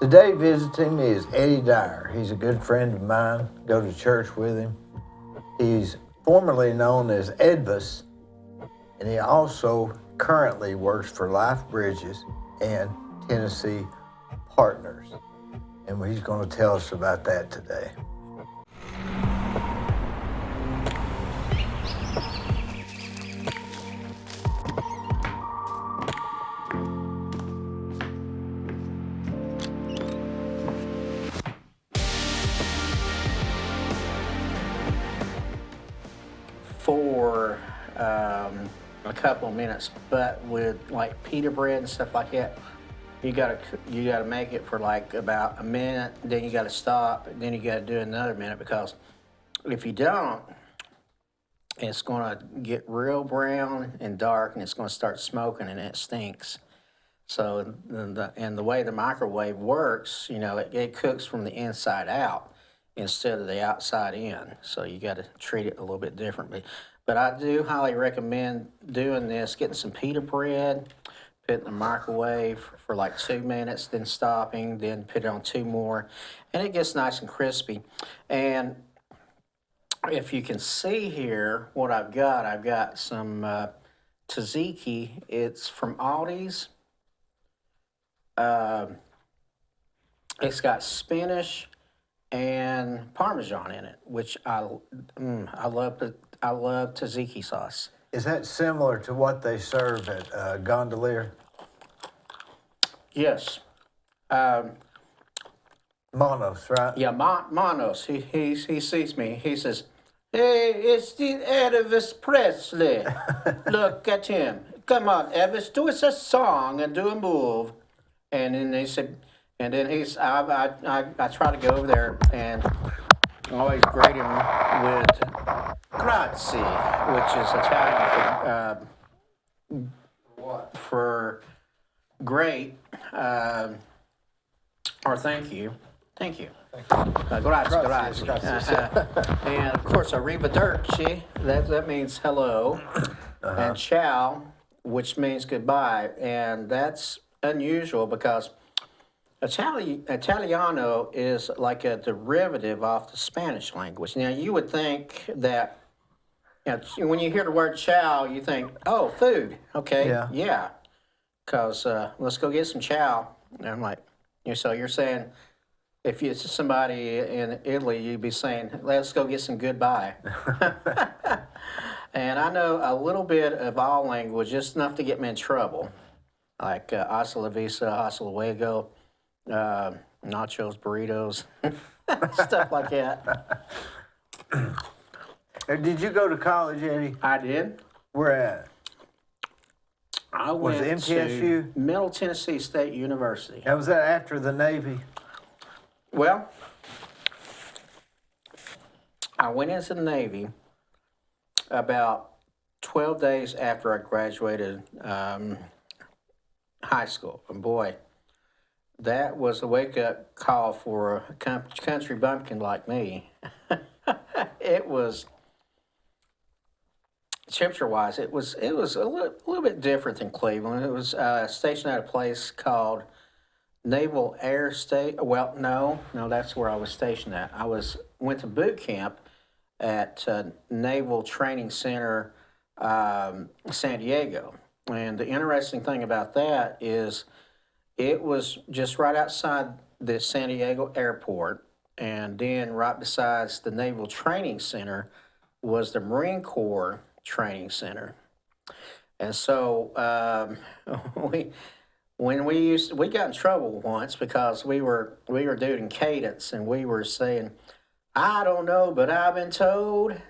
Today visiting me is Eddy Dyer. He's a good friend of mine. Go to church with him. He's formerly known as Edbus, and he also currently works for Life Bridges and Tennessee Partners. And he's going to tell us about that today. For a couple of minutes, but with like pita bread and stuff like that, you gotta make it for like about a minute. Then you gotta stop. Then you gotta do another minute because if you don't, it's gonna get real brown and dark, and it's gonna start smoking, and it stinks. So and the way the microwave works, it cooks from the inside out instead of the outside in. So you got to treat it a little bit differently. But I do highly recommend doing this, getting some pita bread, put it in the microwave for like 2 minutes, then stopping, then put it on 2 more, and it gets nice and crispy. And if you can see here what I've got some tzatziki. It's from Aldi's. It's got spinach and Parmesan in it, which I love. I love tzatziki sauce. Is that similar to what they serve at Gondolier? Yes. Monos, right? Yeah, Manos. He sees me. He says, "Hey, it's the Elvis Presley. Look at him. Come on, Elvis, do us a song and do a move." And then they said, and then I try to go over there and always greet him with grazie, which is Italian for great, or thank you. Thank you. Grazie. And of course, arrivederci, that means hello. And ciao, which means goodbye. And that's unusual because Italiano is like a derivative of the Spanish language. Now, you would think that when you hear the word chow, you think, oh, food. Okay, yeah. Because let's go get some chow. And I'm like, so you're saying, if it's somebody in Italy, you'd be saying, let's go get some goodbye. And I know a little bit of all language, just enough to get me in trouble. Like hasta la vista, hasta luego, nachos, burritos, stuff like that. Did you go to college, Eddy? I did. Where at? I Was went it MTSU? to Middle Tennessee State University. Now, was that after the Navy? Well, I went into the Navy about 12 days after I graduated high school. And boy, that was a wake-up call for a country bumpkin like me. It was, temperature-wise, it was a little bit different than Cleveland. It was stationed at a place called Naval Air State. Well, no, that's where I was stationed at. Went to boot camp at Naval Training Center, San Diego. And the interesting thing about that is it was just right outside the San Diego airport, and then right beside the Naval Training Center was the Marine Corps Training Center. And so we got in trouble once because we were doing cadence, and we were saying, I don't know, but I've been told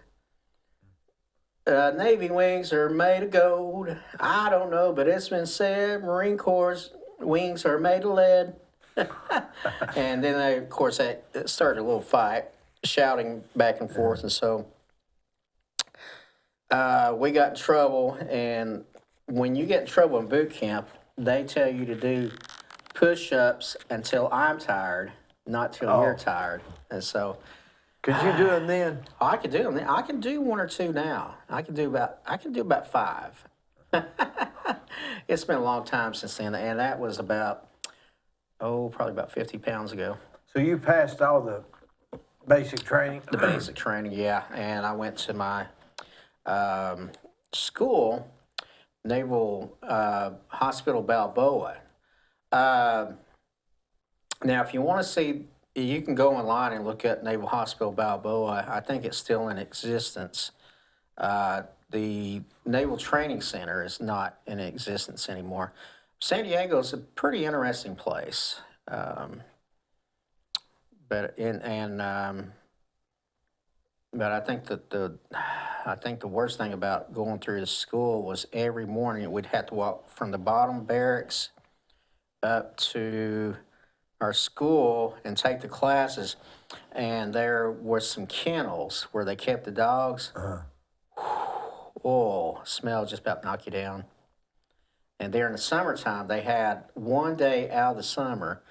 Navy wings are made of gold. I don't know, but it's been said Marine Corps wings are made of lead. And then they, of course, it started a little fight, shouting back and forth, and so we got in trouble. And when you get in trouble in boot camp, they tell you to do push-ups until I'm tired, not till you're tired. And so, could you do them then? I could do them. I can do 1 or 2 now. I can do about 5. It's been a long time since then, and that was about probably about 50 pounds ago. So you passed all the basic training? The basic training, yeah. And I went to my school, Naval Hospital Balboa. Now, if you want to see, you can go online and look at Naval Hospital Balboa. I think it's still in existence. The Naval Training Center is not in existence anymore. San Diego is a pretty interesting place. But I think that the worst thing about going through the school was every morning we'd have to walk from the bottom barracks up to our school and take the classes, and there were some kennels where they kept the dogs. Oh, smell just about knock you down. And there in the summertime, they had one day out of the summer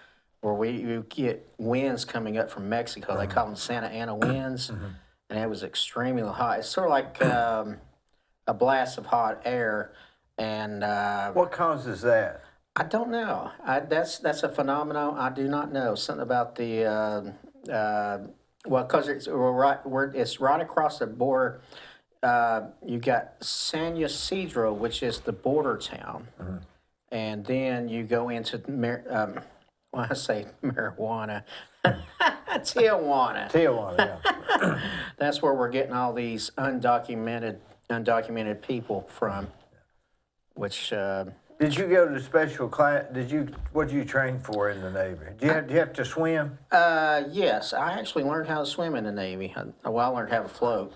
where you get winds coming up from Mexico. They call them Santa Ana winds, and it was extremely hot. It's sort of like a blast of hot air. And What causes that? I don't know. That's a phenomenon I do not know. Something about the because it's right across the border. You got San Ysidro, which is the border town, and then you go into when I say marijuana, Tijuana. Tijuana, yeah. That's where we're getting all these undocumented people from, which. Did you go to special class? What did you train for in the Navy? Do you have to swim? Yes, I actually learned how to swim in the Navy. I learned how to float.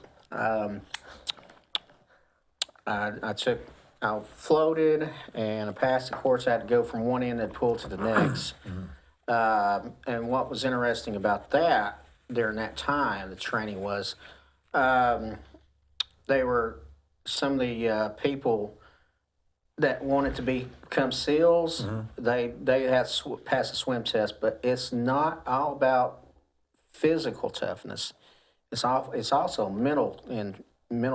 I floated and I passed the course. I had to go from one end of the pool to the next. And what was interesting about that during that time, the training was, they were some of the people that wanted to become SEALs. They had to pass a swim test, but it's not all about physical toughness. It's also mental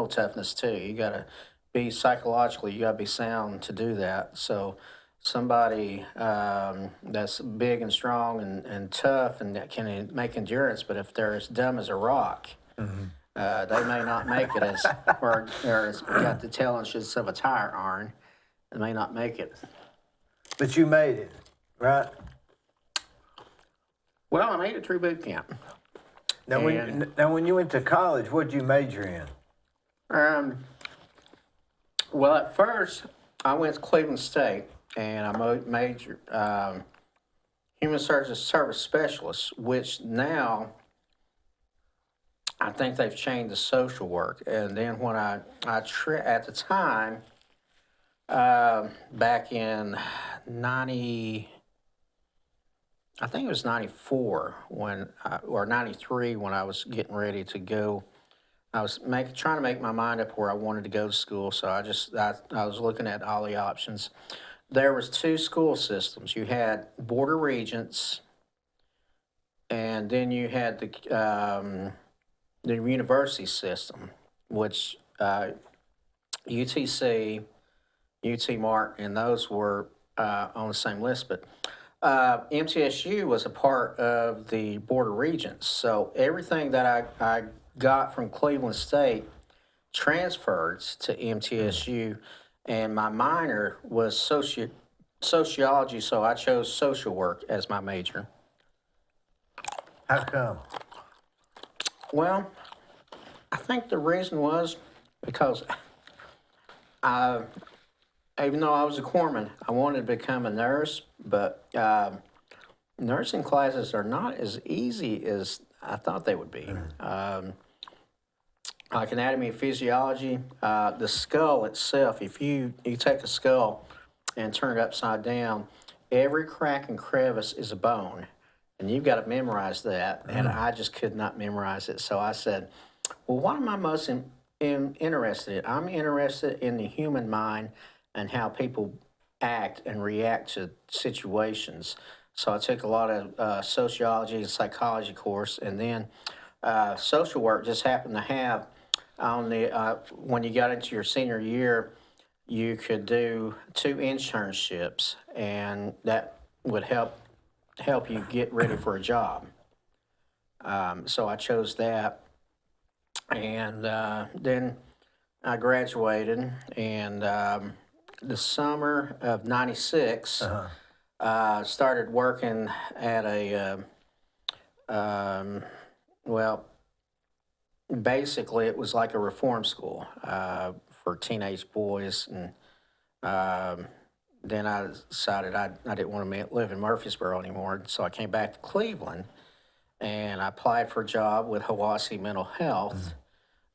toughness too. You got to be psychologically, you got to be sound to do that. So somebody that's big and strong and tough and that can make endurance, but if they're as dumb as a rock, they may not make it or it's got the inches of a tire iron. They may not make it. But you made it, right? Well, I made it through boot camp. Now, when you went to college, what did you major in? Well, at first, I went to Cleveland State, and I majored human service specialist, which now I think they've changed to social work. And then when at the time, back in I think it was 94 or 93 when I was getting ready to go. I was trying to make my mind up where I wanted to go to school, so I was looking at all the options. There was two school systems. You had Board of Regents, and then you had the university system, which UTC, UT Martin, and those were on the same list, but MTSU was a part of the Board of Regents. So everything that I got from Cleveland State transferred to MTSU, and my minor was sociology, so I chose social work as my major. How come? Well, I think the reason was because even though I was a corpsman, I wanted to become a nurse, but nursing classes are not as easy as I thought they would be. Like anatomy and physiology, the skull itself, if you take a skull and turn it upside down, every crack and crevice is a bone, and you've got to memorize that, and I just could not memorize it. So I said, well, what am I most interested in? I'm interested in the human mind and how people act and react to situations. So I took a lot of sociology and psychology course, and then social work just happened to have on the when you got into your senior year, you could do 2 internships, and that would help help you get ready for a job. So I chose that, and then I graduated, and the summer of '96, started working at a well, basically it was like a reform school for teenage boys, and then I decided I didn't want to live in Murfreesboro anymore, so I came back to Cleveland, and I applied for a job with Hiwassee Mental Health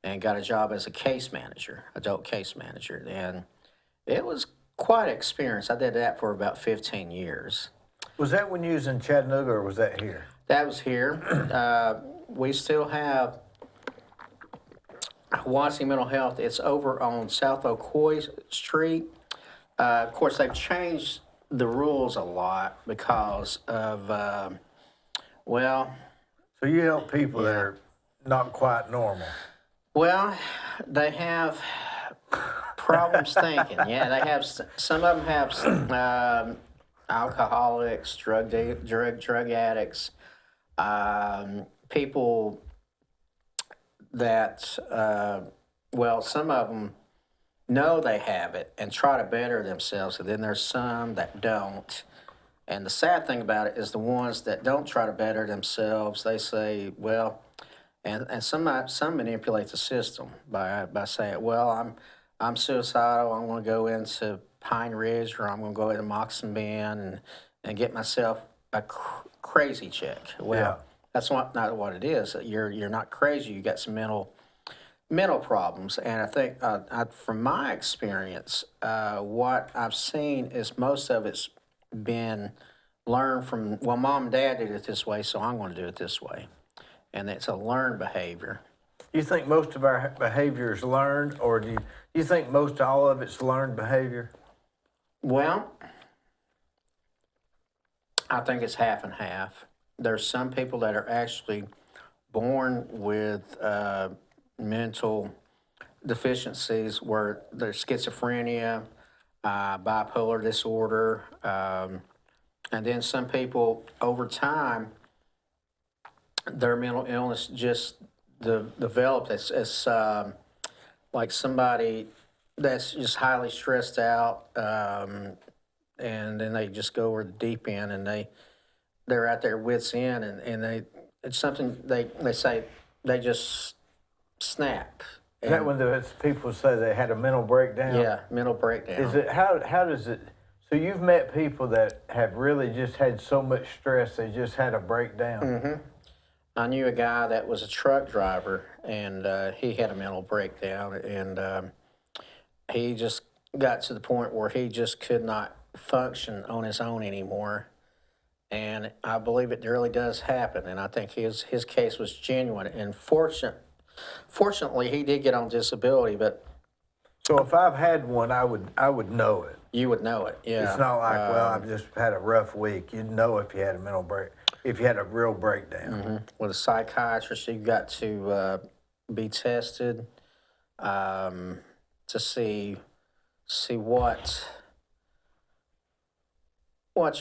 and got a job as a case manager, adult case manager. And it was quite an experience. I did that for about 15 years. Was that when you was in Chattanooga, or was that here? That was here. We still have Hiwassee Mental Health. It's over on South Ocoee Street. Of course, they've changed the rules a lot because of, well, So you help people that are not quite normal. well, they have problems thinking. Yeah, they have. Some of them have alcoholics, drug addicts, people that well, some of them know they have it and try to better themselves, and then there's some that don't. And the sad thing about it is the ones that don't try to better themselves, they say, well, and some manipulate the system by saying, well, I'm suicidal. I'm going to go into Pine Ridge, or I'm going to go into Moccasin Bend and get myself a crazy check. Well, that's not what it is. You're not crazy. You got some mental problems. And I think from my experience, what I've seen is most of it's been learned from, well, mom and dad did it this way, so I'm going to do it this way. And it's a learned behavior. You think most of our behavior is learned, or do you think most all of it's learned behavior? Well, I think it's half and half. There's some people that are actually born with mental deficiencies where there's schizophrenia, bipolar disorder, and then some people over time, their mental illness just developed as like somebody that's just highly stressed out, and then they just go over the deep end, and they're at their wits' end, and it's something they say they just snap. Is that when the people say they had a mental breakdown? Yeah, mental breakdown. Is it how does it? So you've met people that have really just had so much stress they just had a breakdown. Mm-hmm. I knew a guy that was a truck driver, and he had a mental breakdown, and he just got to the point where he just could not function on his own anymore. And I believe it really does happen, and I think his case was genuine. And fortunately, he did get on disability, but So if I've had one, I would know it. you would know it. Yeah, It's not like, well, I've just had a rough week. You'd know if you had a mental break, if you had a real breakdown. with a psychiatrist, you got to be tested to see what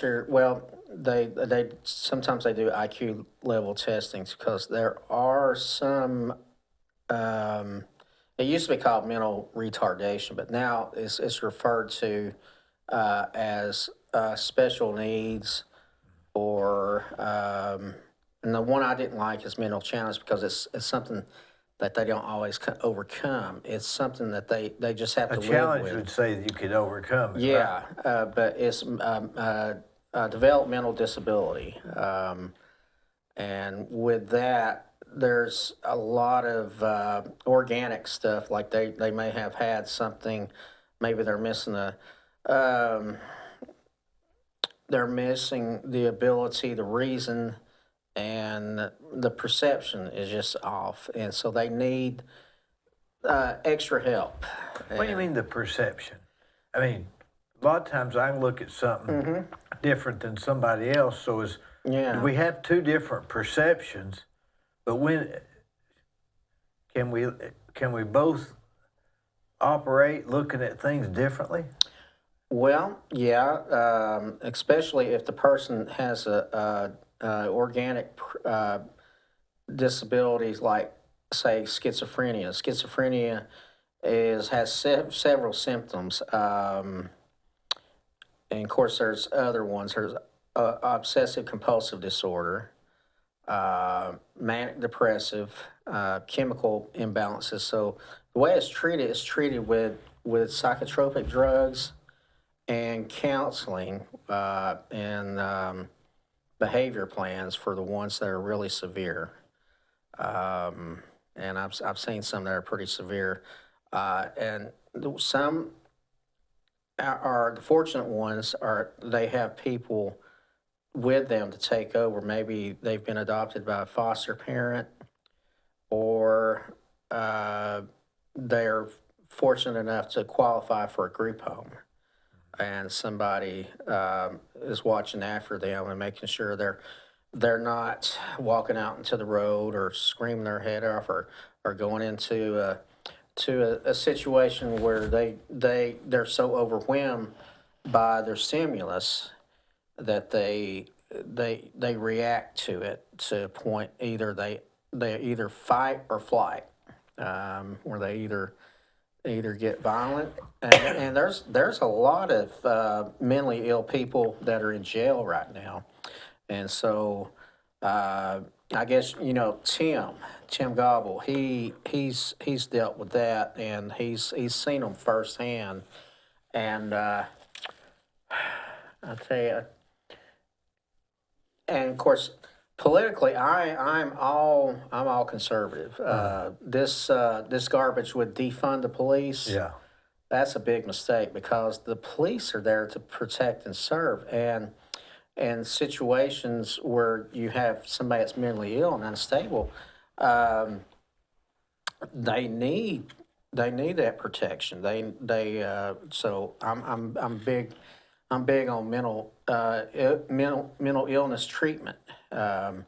your, well, they sometimes they do IQ level testings because there are some. It used to be called mental retardation, but now it's referred to as special needs, or and the one I didn't like is mental challenge because it's something that they don't always overcome. It's something that they just have to A live challenge with. would say that you could overcome it. Yeah, Right? but it's developmental disability. And with that, there's a lot of organic stuff, like they may have had something, maybe they're missing they're missing the ability, the reason, and the perception is just off. And so they need extra help. What do you mean the perception? I mean, a lot of times I can look at something different than somebody else. So Yeah. we have two different perceptions, but when can we both operate looking at things differently? Well, yeah, especially if the person has a organic disabilities like, say, schizophrenia. Schizophrenia has several symptoms, and of course, there's other ones. There's obsessive compulsive disorder, manic depressive, chemical imbalances. So the way it's treated with psychotropic drugs and counseling and behavior plans for the ones that are really severe. And I've seen some that are pretty severe. And some are the fortunate ones are they have people with them to take over. Maybe they've been adopted by a foster parent, or they're fortunate enough to qualify for a group home, and somebody is watching after them and making sure they're not walking out into the road or screaming their head off, or going into a situation where they're so overwhelmed by their stimulus that they react to it to a point, either they either fight or flight, where they either get violent, and there's a lot of mentally ill people that are in jail right now, and so I guess Tim Gobble, he's dealt with that, and he's seen them firsthand, and I tell you, and of course, politically, I'm all conservative. This garbage would defund the police. Yeah. That's a big mistake, because the police are there to protect and serve, and situations where you have somebody that's mentally ill and unstable, um, they need that protection. So I'm big on mental illness treatment, and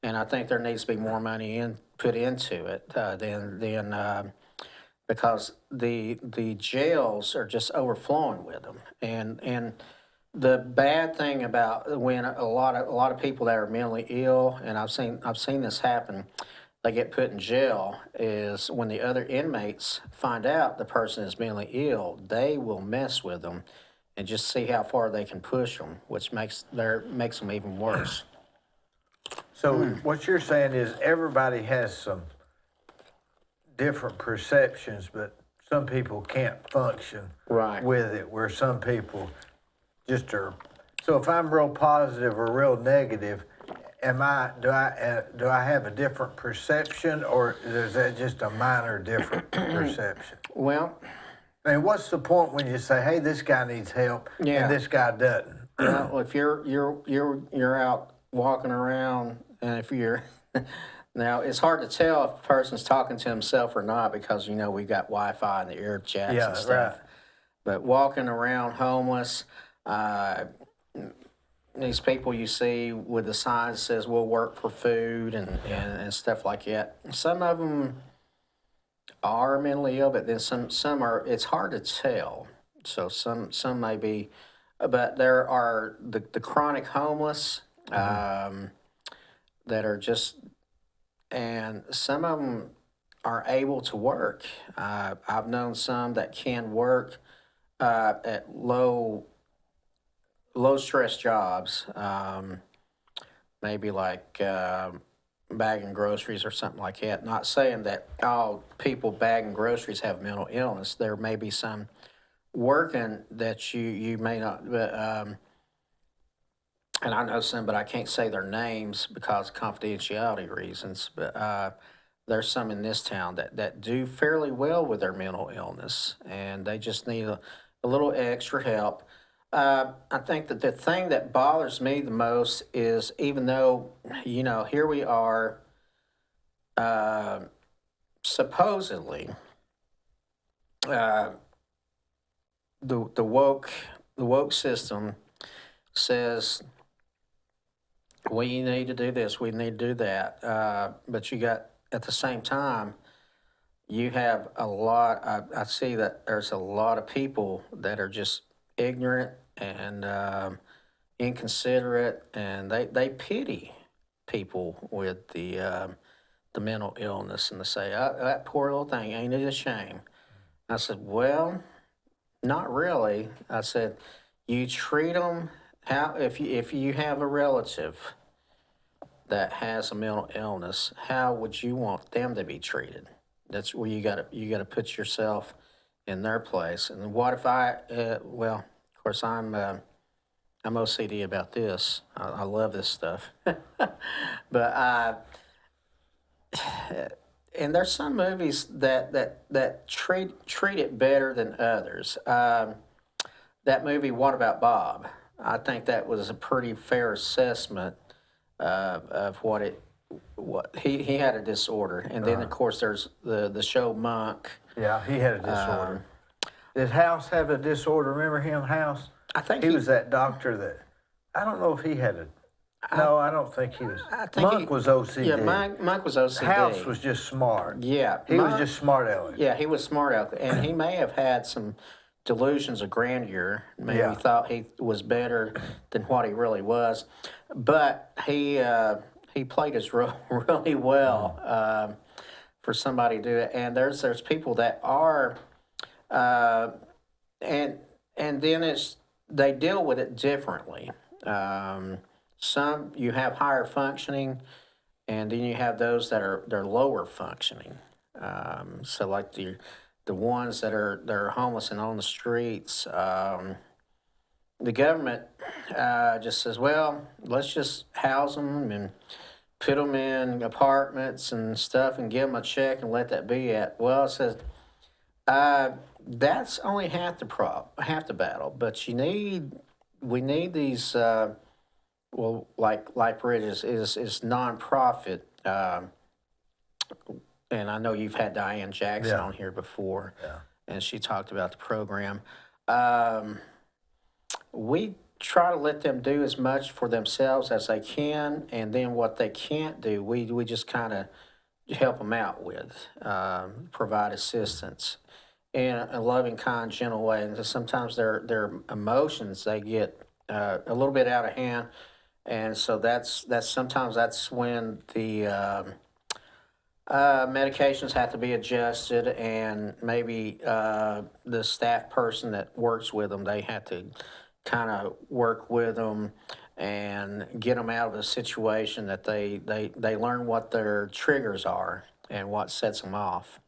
I think there needs to be more money put into it than because the jails are just overflowing with them, and the bad thing about when a lot of people that are mentally ill, and I've seen this happen, they get put in jail, is when the other inmates find out the person is mentally ill, they will mess with them and just see how far they can push them, which makes them even worse. So what you're saying is everybody has some different perceptions, but some people can't function Right. with it, where some people just are. So if I'm real positive or real negative, do I have a different perception, or is that just a minor different perception? Well, I mean, what's the point when you say, "Hey, this guy needs help," Yeah. and this guy doesn't? well, if you're out walking around, and if you're now, it's hard to tell if a person's talking to himself or not, because we've got Wi-Fi and the air jacks Yeah, and stuff. right. But walking around homeless, uh, these people you see with the sign that says "We'll work for food" and stuff like that. Some of them are mentally ill, but then some are. It's hard to tell. So some may be, but there are the chronic homeless, that are just, and some of them are able to work. I've known some that can work at low stress jobs, maybe like bagging groceries or something like that. Not saying that all people bagging groceries have mental illness. There may be some working that you may not. But, and I know some, but I can't say their names because of confidentiality reasons. But there's some in this town that do fairly well with their mental illness, and they just need a little extra help. I think that the thing that bothers me the most is, even though, here we are, supposedly, uh, the woke system says we need to do this, we need to do that, but you got, at the same time, you have a lot. I see that there's a lot of people that are just ignorant and inconsiderate, and they pity people with the mental illness, and they say, that poor little thing, ain't it a shame? I said, well, not really. I said, you treat them how if you have a relative that has a mental illness, how would you want them to be treated? That's where you got to put yourself in their place. And what if I? Well, of course I'm OCD about this. I love this stuff, but and there's some movies that treat it better than others. That movie, What About Bob? I think that was a pretty fair assessment of what he had a disorder, and then of course there's the show Monk. Yeah, he had a disorder. Did House have a disorder? Remember him, House? I think He was that doctor that, I don't know if he had a, no, I don't think he was. I think Monk was OCD. Yeah, Monk was OCD. House was just smart. Yeah, He was Monk- just smart aleck. Yeah, he was smart out there, and he may have had some delusions of grandeur. Maybe Yeah. he thought he was better than what he really was, but he played his role really well for somebody to do it. And there's people that are, and then they deal with it differently. Some you have higher functioning, and then you have those that are they're lower functioning. So like the ones that are homeless and on the streets. The government just says, well, let's just house them and put them in apartments and stuff and give them a check and let that be it. Well, it says that's only half the battle. But we need these. Well, like Bridges is nonprofit, and I know you've had Diane Jackson Yeah. on here before, Yeah. and she talked about the program. We try to let them do as much for themselves as they can, and then what they can't do, we just kind of help them out with, provide assistance in a loving, kind, gentle way. And sometimes their emotions they get a little bit out of hand, and so that's sometimes that's when the medications have to be adjusted, and maybe the staff person that works with them, they have to kind of work with them and get them out of a situation that they learn what their triggers are and what sets them off.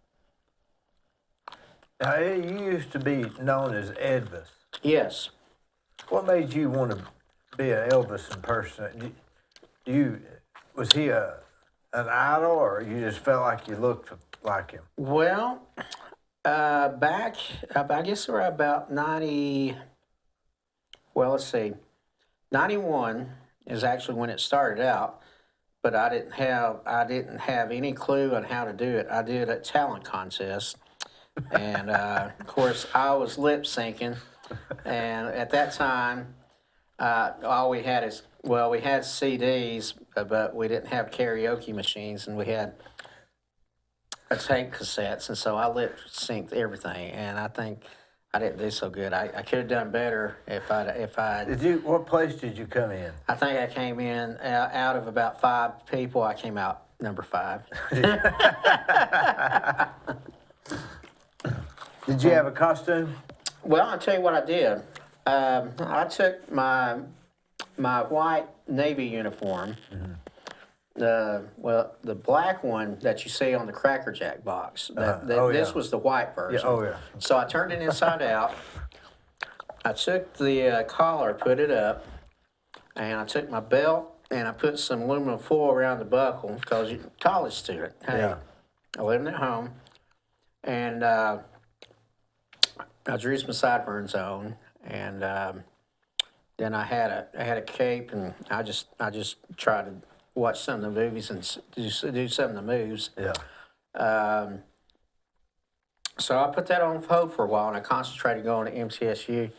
Now, Eddie, you used to be known as Edvis. Yes. What made you want to be an Elvis impersonator? Was he an idol, or you just felt like you looked like him? Well, back, I guess we're about 90, well, let's see, 91 is actually when it started out, but I didn't have any clue on how to do it. I did a talent contest, and of course I was lip syncing, and at that time, all we had we had CDs, but we didn't have karaoke machines, and we had a tape cassettes, and so I lip synced everything, and I think I didn't do so good. I could have done better if I. What place did you come in? I think I came in out of about 5 people. I came out number 5. Did you have a costume? Well, I'll tell you what I did. I took my white Navy uniform, the black one that you see on the Cracker Jack box. This was the white version. Yeah, oh, yeah. So I turned it inside out. I took the collar, put it up, and I took my belt and I put some aluminum foil around the buckle because you're a college student. Hey, Yeah. I living at home, and I drew some sideburns on, and then I had a cape, and I just tried to watch some of the movies and do some of the moves. Yeah. So I put that on hold for a while, and I concentrated going to MTSU.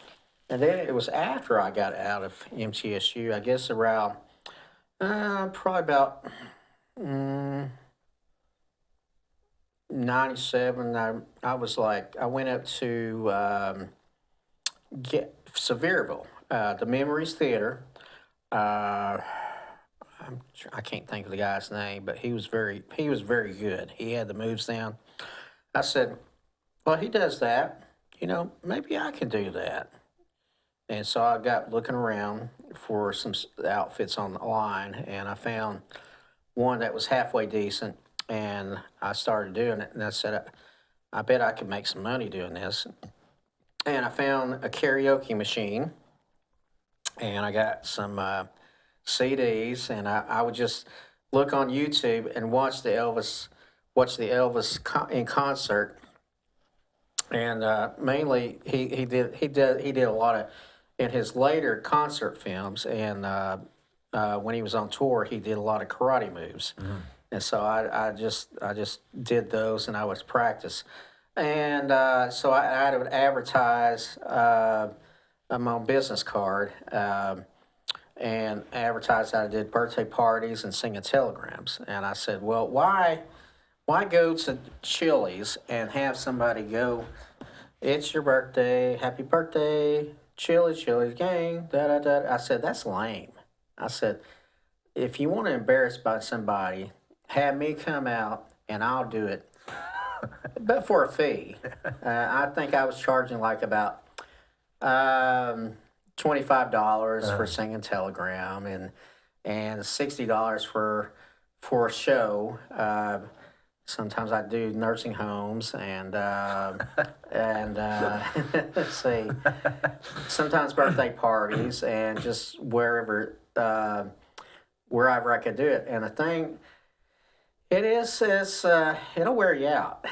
And then it was after I got out of MTSU, I guess around probably about 97. I was like, I went up to Sevierville, the Memories Theater. Uh, I can't think of the guy's name, but he was very good. He had the moves down. I said, well, he does that. Maybe I can do that. And so I got looking around for some outfits online, and I found one that was halfway decent, and I started doing it. And I said, I bet I could make some money doing this. And I found a karaoke machine, and I got some CDs, and I would just look on YouTube and watch the Elvis in concert. And mainly he did a lot of in his later concert films, and when he was on tour, he did a lot of karate moves. And so I just did those, and I would practice. And so I would advertise my own business card, and advertise that I did birthday parties and singing telegrams. And I said, well, why go to Chili's and have somebody go, it's your birthday, happy birthday, Chili's gang, da-da-da. I said, that's lame. I said, if you want to embarrass by somebody, have me come out and I'll do it, but for a fee. I think I was charging like about $25 for singing telegram, and $60 for a show. Sometimes I do nursing homes and let's see, sometimes birthday parties, and just wherever I could do it. And the thing is it'll wear you out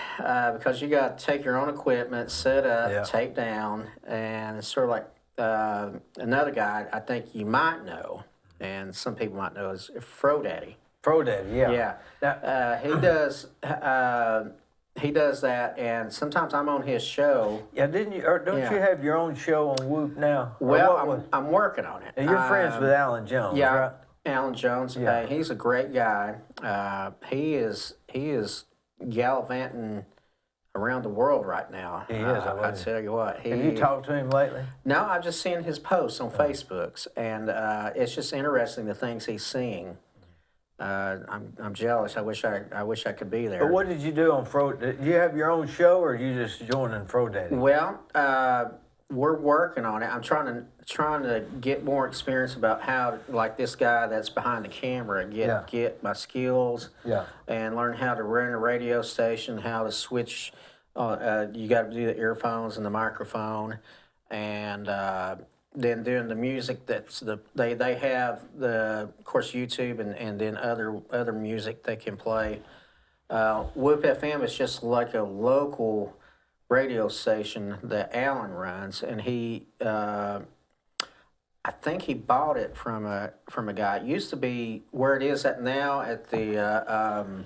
because you got to take your own equipment, set up, take down, and it's sort of like another guy I think you might know, and some people might know, is Fro Daddy. Fro Daddy, yeah. Yeah. Now, he does that, and sometimes I'm on his show. yeah, didn't you? Or don't you have your own show on Whoop now? Well, I'm working on it. And you're friends with Alan Jones, yeah, right? Alan Jones. Yeah. He's a great guy. He is gallivanting around the world right now. He is. I tell you what. Have you talked to him lately? No, I've just seen his posts on Facebooks, and it's just interesting the things he's seeing. I'm jealous. I wish I could be there. But what did you do on Fro? Did you have your own show, or you just joining Fro Daddy? Well, we're working on it. I'm trying to get more experience about how, like this guy that's behind the camera, get my skills, and learn how to run a radio station, how to switch. You got to do the earphones and the microphone, and then doing the music. They have of course YouTube and then other music they can play. Whoop FM is just like a local radio station that Alan runs, and he I think he bought it from a guy. It used to be where it is at now at the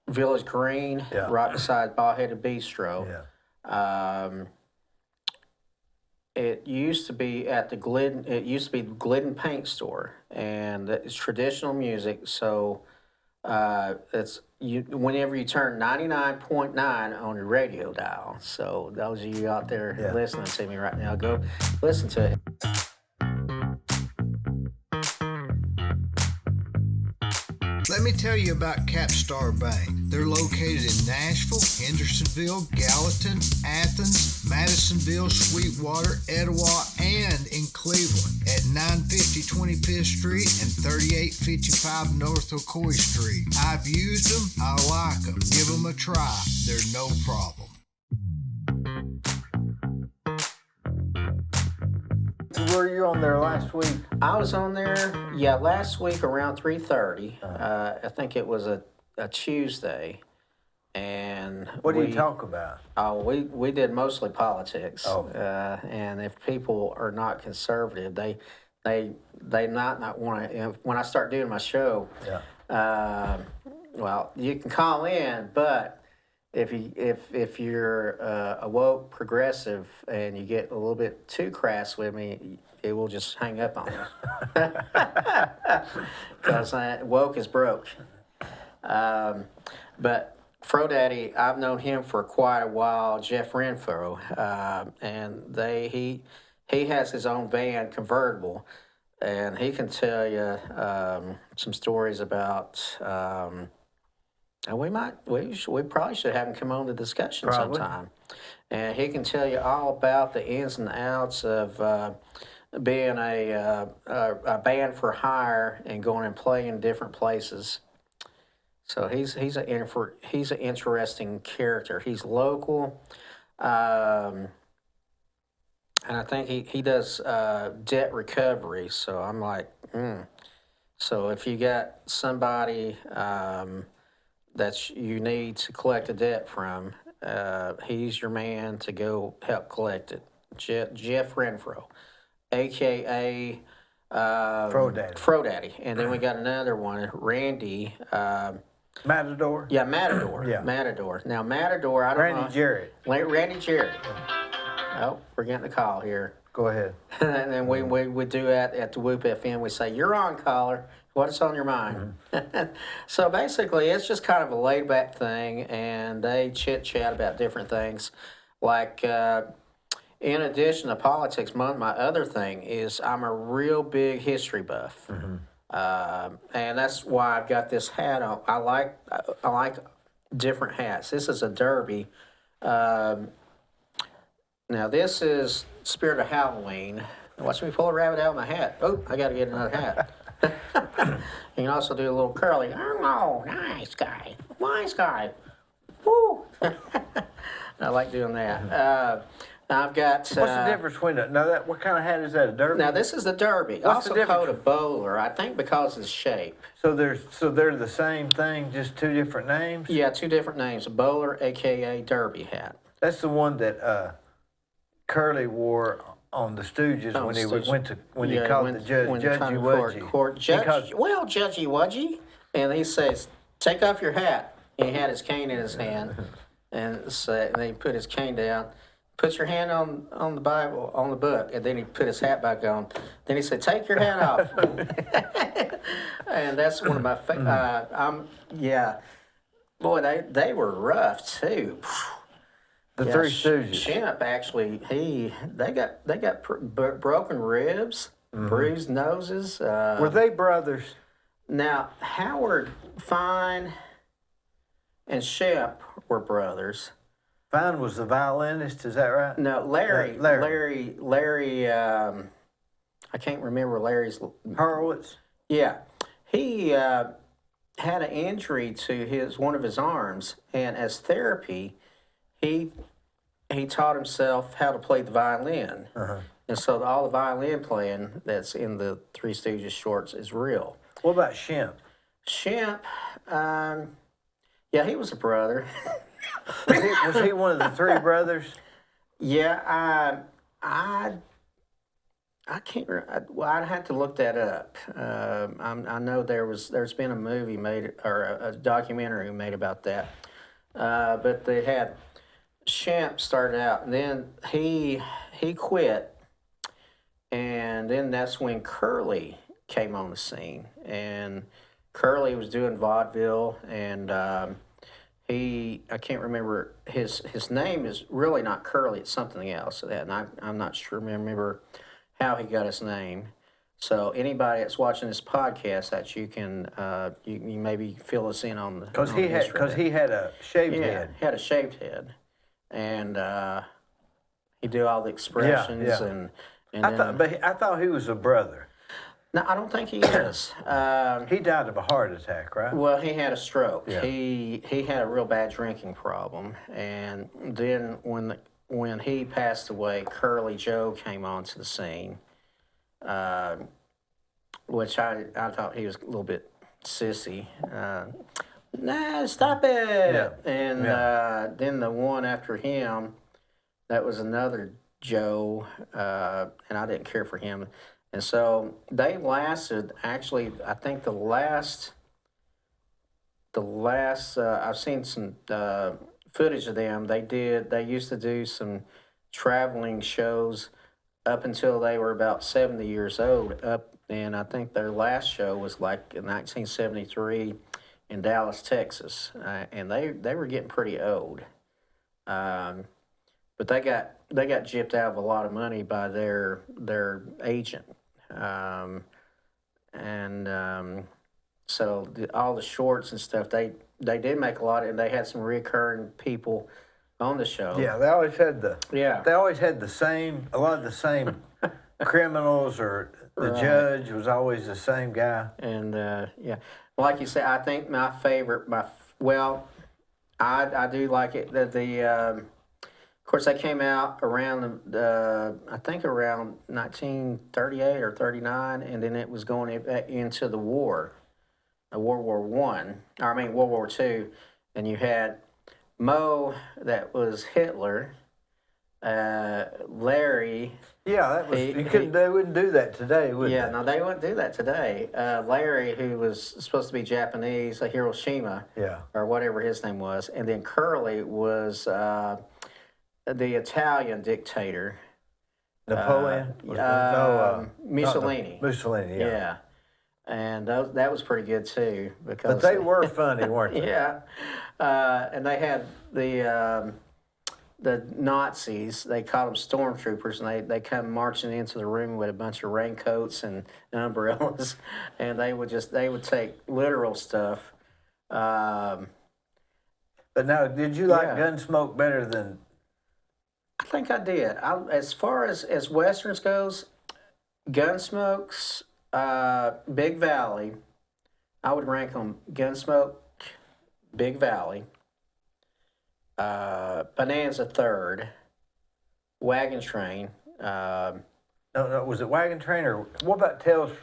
Village Green, right beside Bald-Headed Bistro. It used to be at the Glidden. It used to be the Glidden Paint Store, and it's traditional music. So it's whenever you turn 99.9 on your radio dial. So those of you out there listening to me right now, go listen to it. Let me tell you about Capstar Bank. They're located in Nashville, Hendersonville, Gallatin, Athens, Madisonville, Sweetwater, Etowah, and in Cleveland at 950 25th Street and 3855 North Ocoee Street. I've used them. I like them. Give them a try. They're no problem. Were you on there last week? I was on there, last week around 3:30. I think it was a Tuesday, and What do you talk about? Oh, we did mostly politics. And if people are not conservative, they not want to. When I start doing my show, well, you can call in, but if you're a woke progressive and you get a little bit too crass with me, it will just hang up on you. Because woke is broke. But Fro Daddy, I've known him for quite a while, Jeff Renfro, and he has his own van convertible, and he can tell you some stories about. And we probably should have him come on the discussion Probably. sometime, and he can tell you all about the ins and outs of being a band for hire and going and playing in different places. So he's an interesting character. He's local, and I think he does debt recovery. So I'm like, So if you got somebody that you need to collect a debt from, he's your man to go help collect it. Jeff Renfro, a.k.a. Fro Daddy. And then we got another one, Randy. Matador. Yeah, Matador. Yeah. Matador. Now, Matador, I don't know. Randy Jarrett. Randy Jarrett. Oh, we're getting a call here. Go ahead. And then we do that at the Whoop FM. We say, "You're on, caller. What's on your mind?" So basically, it's just kind of a laid back thing, and they chit chat about different things. Like, in addition to politics, my other thing is I'm a real big history buff. And that's why I've got this hat on. I like different hats. This is a derby. Now this is Spirit of Halloween. Watch me pull a rabbit out of my hat. Oh, I got to get another hat. You can also do a little curly. Oh, nice guy, wise guy. Woo! I like doing that. Now I've got. What's the difference between what kind of hat is that? A derby? Now this is the derby. What's the Also called a bowler, I think, because of the shape. So they're the same thing, just two different names. Yeah, two different names. A bowler, aka derby hat. That's the one that Curly wore on the Stooges On when the he Stooges. went to when he called the judge when he come Judgy to Wudgy. court, Judgy Wudgy, and he says, "Take off your hat." And he had his cane in his hand, and then he put his cane down. Put your hand on the Bible, on the book, and then he put his hat back on. Then he said, "Take your hat off." And that's one of my boy, they were rough too. The Three Stooges. Shemp actually, they got broken ribs, bruised noses. Were they brothers? Now Howard Fine and Shemp were brothers. Fine was the violinist, is that right? No, Larry. I can't remember Larry's. Horowitz. Yeah, he had an injury to one of his arms, and as therapy, he taught himself how to play the violin. And so all the violin playing that's in the Three Stooges shorts is real. What about Shemp? Shemp, yeah, he was a brother. Was he one of the three brothers? Yeah, I can't. Well, I'd have to look that up. I know there's been a movie made or a documentary made about that. But they had Shemp started out, and then he quit, and then that's when Curly came on the scene, and Curly was doing vaudeville, and I can't remember his name is really not Curly, it's something else, and I'm not sure remember how he got his name. So anybody that's watching this podcast, that you can you maybe fill us in on the because he had a shaved head. He had a shaved head, and he do all the expressions and I thought he was a brother. No, I don't think he is. He died of a heart attack, right? Well, he had a stroke. Yeah. He had a real bad drinking problem, and then when he passed away, Curly Joe came onto the scene, which I thought he was a little bit sissy. Nah, stop it! Yeah. And then the one after him, that was another Joe, and I didn't care for him. And so they lasted, actually, I think the last I've seen some footage of them. They used to do some traveling shows up until they were about 70 years old. And I think their last show was like in 1973 in Dallas, Texas. And they were getting pretty old. but they got gypped out of a lot of money by their agent, so all the shorts and stuff they did make a lot, and they had some recurring people on the show. Yeah, they always had a lot of the same criminals, or the judge was always the same guy. And like you say, I think my favorite, I do like it. Of course, they came out around I think around 1938 or 39, and then it was going into the war, World War World War II, and you had Mo, that was Hitler, Larry. Yeah, that was they wouldn't do that today, would they? Yeah, no, they wouldn't do that today. Larry, who was supposed to be Japanese, Hiroshima, or whatever his name was, and then Curly was the Italian dictator. Napoleon? Mussolini. Mussolini, Yeah. And that was pretty good too, because but they were funny, weren't they? Yeah, and they had the Nazis. They called them stormtroopers, and they come marching into the room with a bunch of raincoats and umbrellas, and they would take literal stuff. But now, did you like Gunsmoke better than? I think I did. As far as westerns goes, Gunsmoke's. Big Valley, I would rank them Gunsmoke, Big Valley, Bonanza third, Wagon Train. No, was it Wagon Train, or what about Tales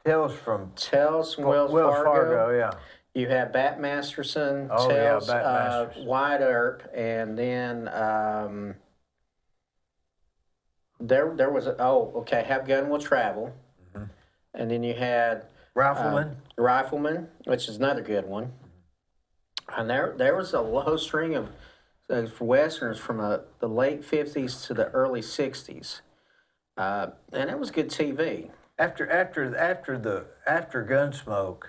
from Wells Fargo? Yeah. You have Bat Masterson, Oh, Tales, Bat Masterson. Wyatt Earp, and then there was Have Gun Will Travel. And then you had Rifleman, which is another good one. And there was a whole string of westerns from the late 50s to the early 60s, and it was good TV. After Gunsmoke,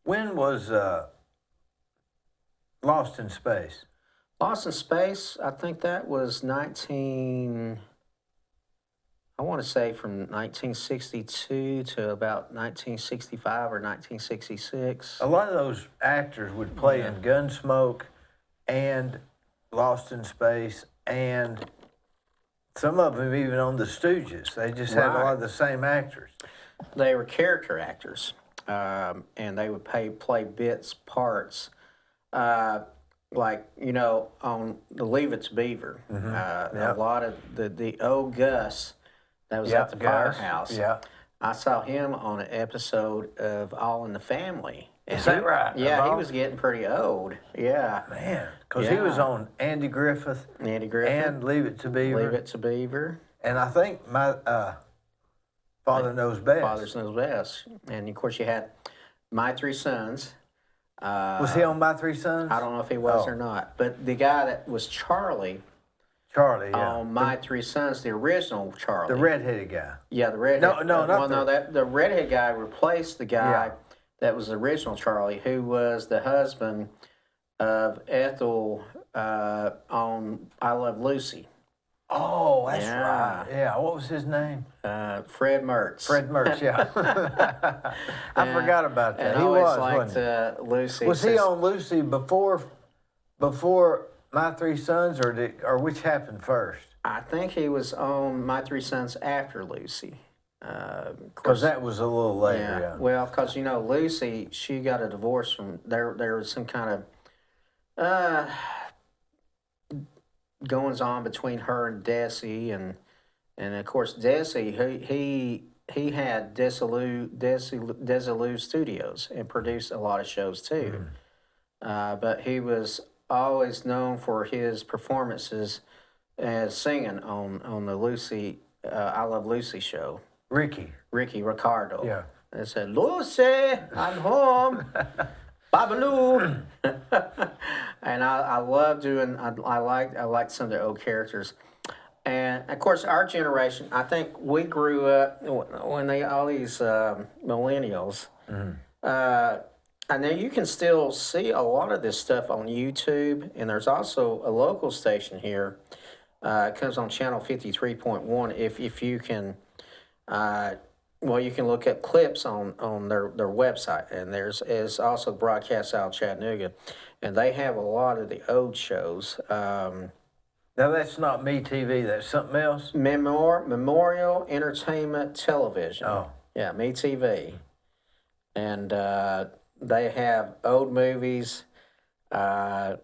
when was Lost in Space? Lost in Space, I think that was I want to say from 1962 to about 1965 or 1966. A lot of those actors would play in Gunsmoke and Lost in Space, and some of them even on The Stooges. They just had a lot of the same actors. They were character actors, and they would play parts. Like, on the Leave It to Beaver, a lot of the old Gus that was at the firehouse. Yeah. I saw him on an episode of All in the Family. Is that right? Yeah, he was getting pretty old. Yeah. Man, because he was on Andy Griffith. And Leave It to Beaver. And I think my Father Knows Best. Father Knows Best. And, of course, you had My Three Sons. Was he on My Three Sons? I don't know if he was or not. But the guy that was Charlie, on My Three Sons, the original Charlie. The redheaded guy. Yeah, the redhead. The redhead guy replaced the guy that was the original Charlie, who was the husband of Ethel on I Love Lucy. Oh, that's right. Yeah, what was his name? Fred Mertz. Fred Mertz, yeah. I forgot about that. He liked Lucy. Was he on Lucy before My Three Sons, or which happened first? I think he was on My Three Sons after Lucy. Because that was a little later, yeah. Well, because, Lucy, she got a divorce from, there was some kind of goings on between her and Desi, and of course, Desi, he had Desilu Studios and produced a lot of shows too. But he was always known for his performances as singing on the Lucy, I Love Lucy show. Ricky Ricardo. Yeah. They said, Lucy, I'm home. Babaloo. And I love doing, I like some of the old characters. And of course, our generation, I think we grew up when all these millennials, I know you can still see a lot of this stuff on YouTube, and there's also a local station here. It comes on channel 53.1. If you can, well, you can look at clips on their website, and is also broadcast out of Chattanooga, and they have a lot of the old shows. Now, that's not Me TV, that's something else? Memorial Entertainment Television. Oh. Yeah, Me TV. And they have old movies,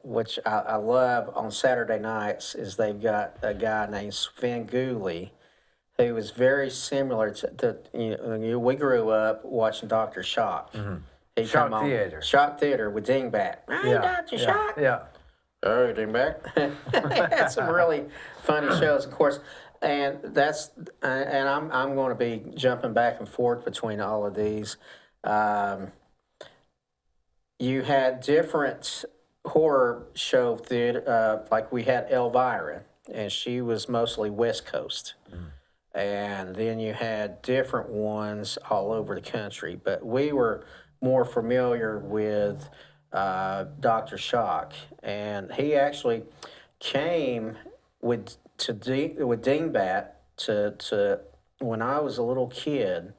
which I love on Saturday nights, is they've got a guy named Sven Gooley, who was very similar to we grew up watching Dr. Shock. Mm-hmm. He Shock come on Theater. Shock Theater with Dingbat. Hey, Dr. Shock. Yeah. Oh, Dingbat. They had some really funny shows, of course. And I'm going to be jumping back and forth between all of these. You had different horror show theater, like we had Elvira, and she was mostly West Coast. And then you had different ones all over the country, but we were more familiar with Dr. Shock, and he actually came with Dingbat to when I was a little kid.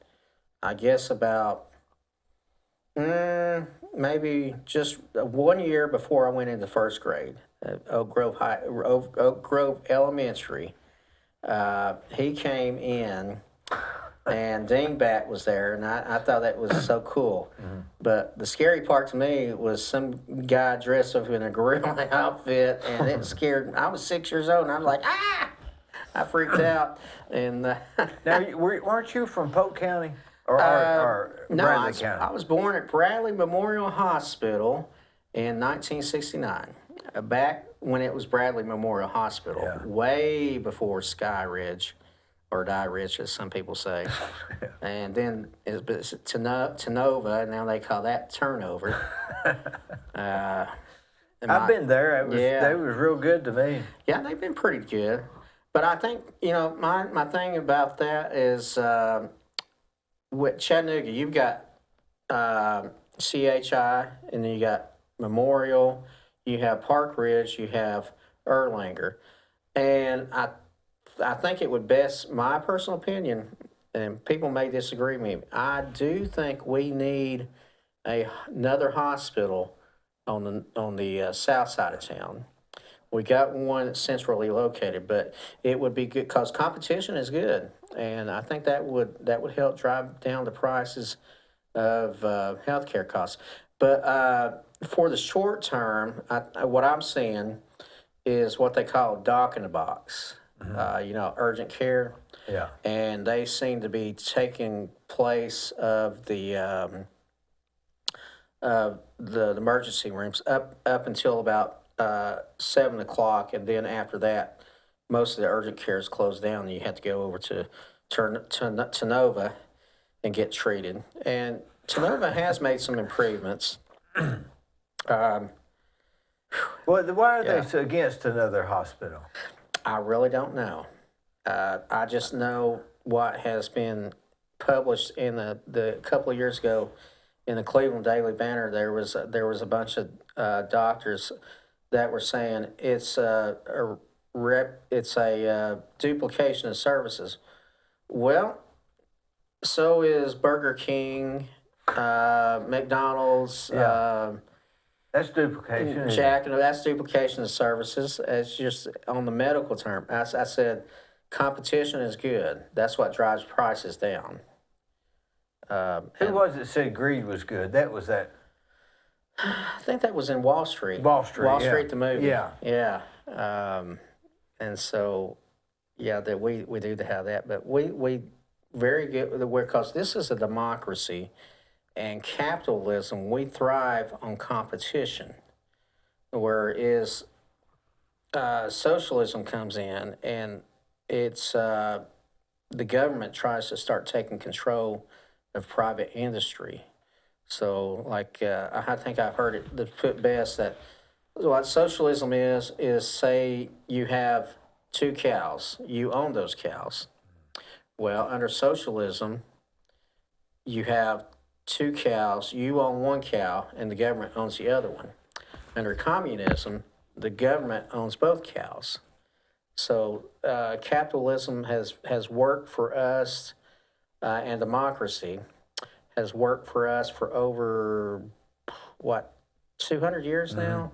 I guess about maybe just 1 year before I went into first grade at Oak Grove Elementary. He came in, and Dingbat was there, and I thought that was so cool. Mm-hmm. But the scary part to me was some guy dressed up in a gorilla outfit, and it scared me. I was 6 years old, and I was like, ah! I freaked out. And now, weren't you from Polk County or no, Bradley County? I was born at Bradley Memorial Hospital in 1969. Back when it was Bradley Memorial Hospital, way before Sky Ridge, or Die Ridge, as some people say. And then it's Tenova, and now they call that Turnover. I've been there. They was real good to me. Yeah, they've been pretty good. But I think, my thing about that is with Chattanooga, you've got CHI, and then you got Memorial, you have Park Ridge, you have Erlanger. And I think it would best, my personal opinion, and people may disagree with me, I do think we need another hospital on the south side of town. We got one centrally located, but it would be good because competition is good, and I think that would help drive down the prices of healthcare costs. But for the short term, what I'm seeing is what they call doc in the box. Mm-hmm. Urgent care. Yeah. And they seem to be taking place of the emergency rooms up until about 7 o'clock, and then after that, most of the urgent care is closed down, and you have to go over to Tenova and get treated. And Tenova has made some improvements. Well, why are they so against another hospital? I really don't know. I just know what has been published in the couple of years ago in the Cleveland Daily Banner. There was a bunch of doctors that were saying it's a duplication of services. Well, so is Burger King, McDonald's. That's duplication. That's duplication of services. It's just on the medical term. I said competition is good. That's what drives prices down. Who was it said greed was good? That was that. I think that was in Wall Street. Wall Street, the movie. Yeah. And so, that we do have that, but we very good because this is a democracy. And capitalism, we thrive on competition, whereas socialism comes in, and it's the government tries to start taking control of private industry. So, I think I've heard it put best that what socialism is say you have 2 cows, you own those cows. Well, under socialism, you have two cows, you own one cow, and the government owns the other one. Under communism, the government owns both cows. So capitalism has worked for us, and democracy has worked for us for over, what, 200 years now?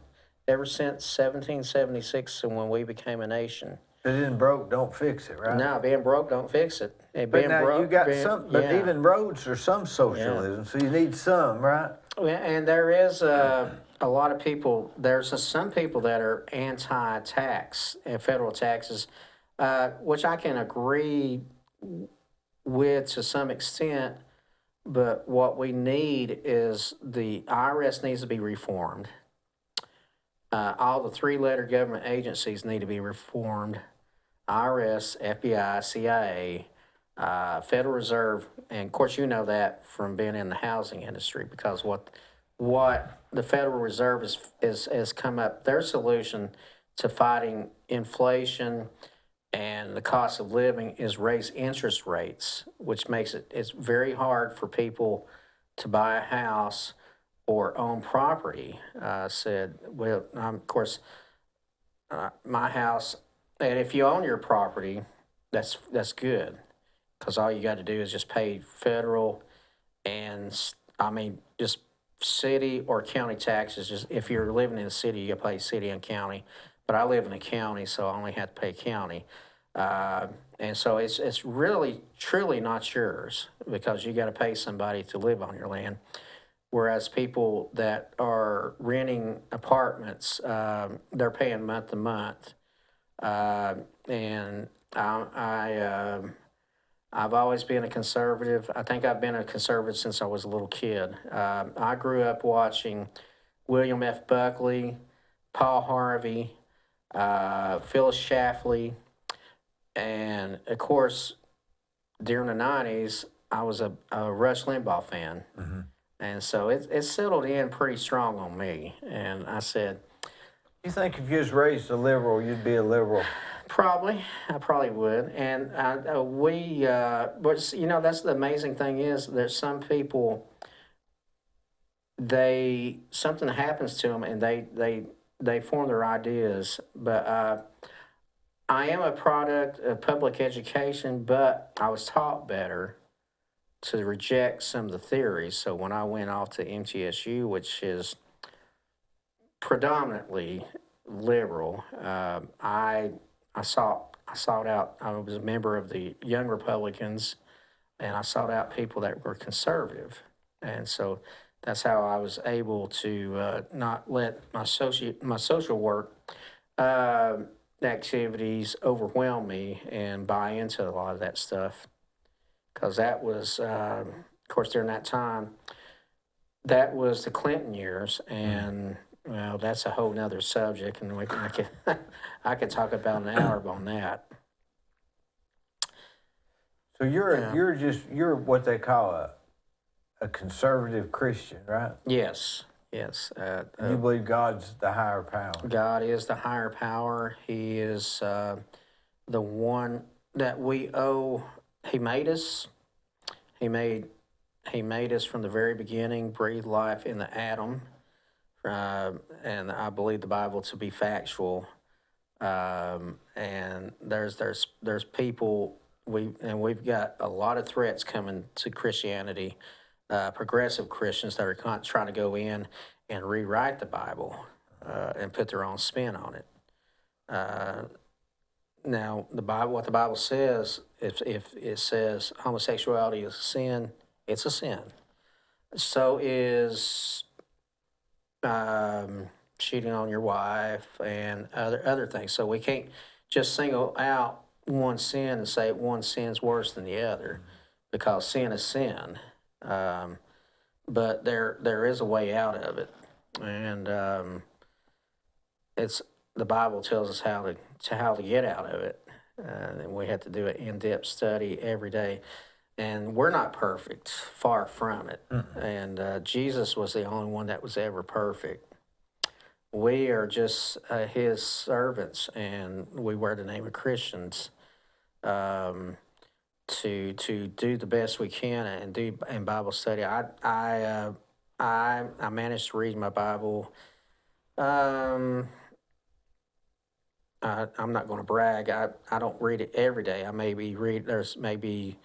Ever since 1776 and when we became a nation. If it isn't broke, don't fix it, right? No, being broke don't fix it. And But being now broke, you got being- some, but yeah. even roads are some socialism, so you need some, right? And there is a lot of people, some people that are anti-tax and federal taxes, which I can agree with to some extent, but what we need is the IRS needs to be reformed. All the three-letter government agencies need to be reformed. IRS, FBI, CIA, Federal Reserve, and of course you know that from being in the housing industry, because what the Federal Reserve has come up, their solution to fighting inflation and the cost of living is raise interest rates, which makes it's very hard for people to buy a house or own property. Of course, my house, and if you own your property, that's good, because all you got to do is just pay federal and, just city or county taxes. Just if you're living in the city, you got to pay city and county. But I live in a county, so I only have to pay county. And so it's really, truly not yours, because you got to pay somebody to live on your land. Whereas people that are renting apartments, they're paying month to month. And I've always been a conservative. I think I've been a conservative since I was a little kid. I grew up watching William F. Buckley, Paul Harvey, Phyllis Schlafly, and of course, during the 90s, I was a Rush Limbaugh fan. Mm-hmm. And so it settled in pretty strong on me. And I said, You think if you was raised a liberal, you'd be a liberal? I probably would. And but that's the amazing thing is there's some people, something happens to them and they form their ideas. But I am a product of public education, but I was taught better to reject some of the theories. So when I went off to MTSU, which is predominantly liberal, I sought out. I was a member of the Young Republicans, and I sought out people that were conservative, and so that's how I was able to not let my social work activities overwhelm me and buy into a lot of that stuff, because that was, of course, during that time, that was the Clinton years, and well, that's a whole nother subject, and I could talk about an hour on that. So you're what they call a conservative Christian, right? Yes. You believe God's the higher power. God is the higher power. He is the one that we owe. He made us. He made us from the very beginning, breathed life in the atom. And I believe the Bible to be factual. And there's people, we've got a lot of threats coming to Christianity, progressive Christians that are trying to go in and rewrite the Bible and put their own spin on it. Now, what the Bible says, if it says homosexuality is a sin, it's a sin. So is cheating on your wife and other things. So we can't just single out one sin and say one sin's worse than the other, because sin is sin. But there is a way out of it, and it's the Bible tells us how to get out of it. And we have to do an in-depth study every day. And we're not perfect, far from it. Mm-hmm. And Jesus was the only one that was ever perfect. We are just his servants, and we wear the name of Christians to to do the best we can and do in Bible study. I managed to read my Bible. I'm not going to brag. I don't read it every day. I maybe read. There's maybe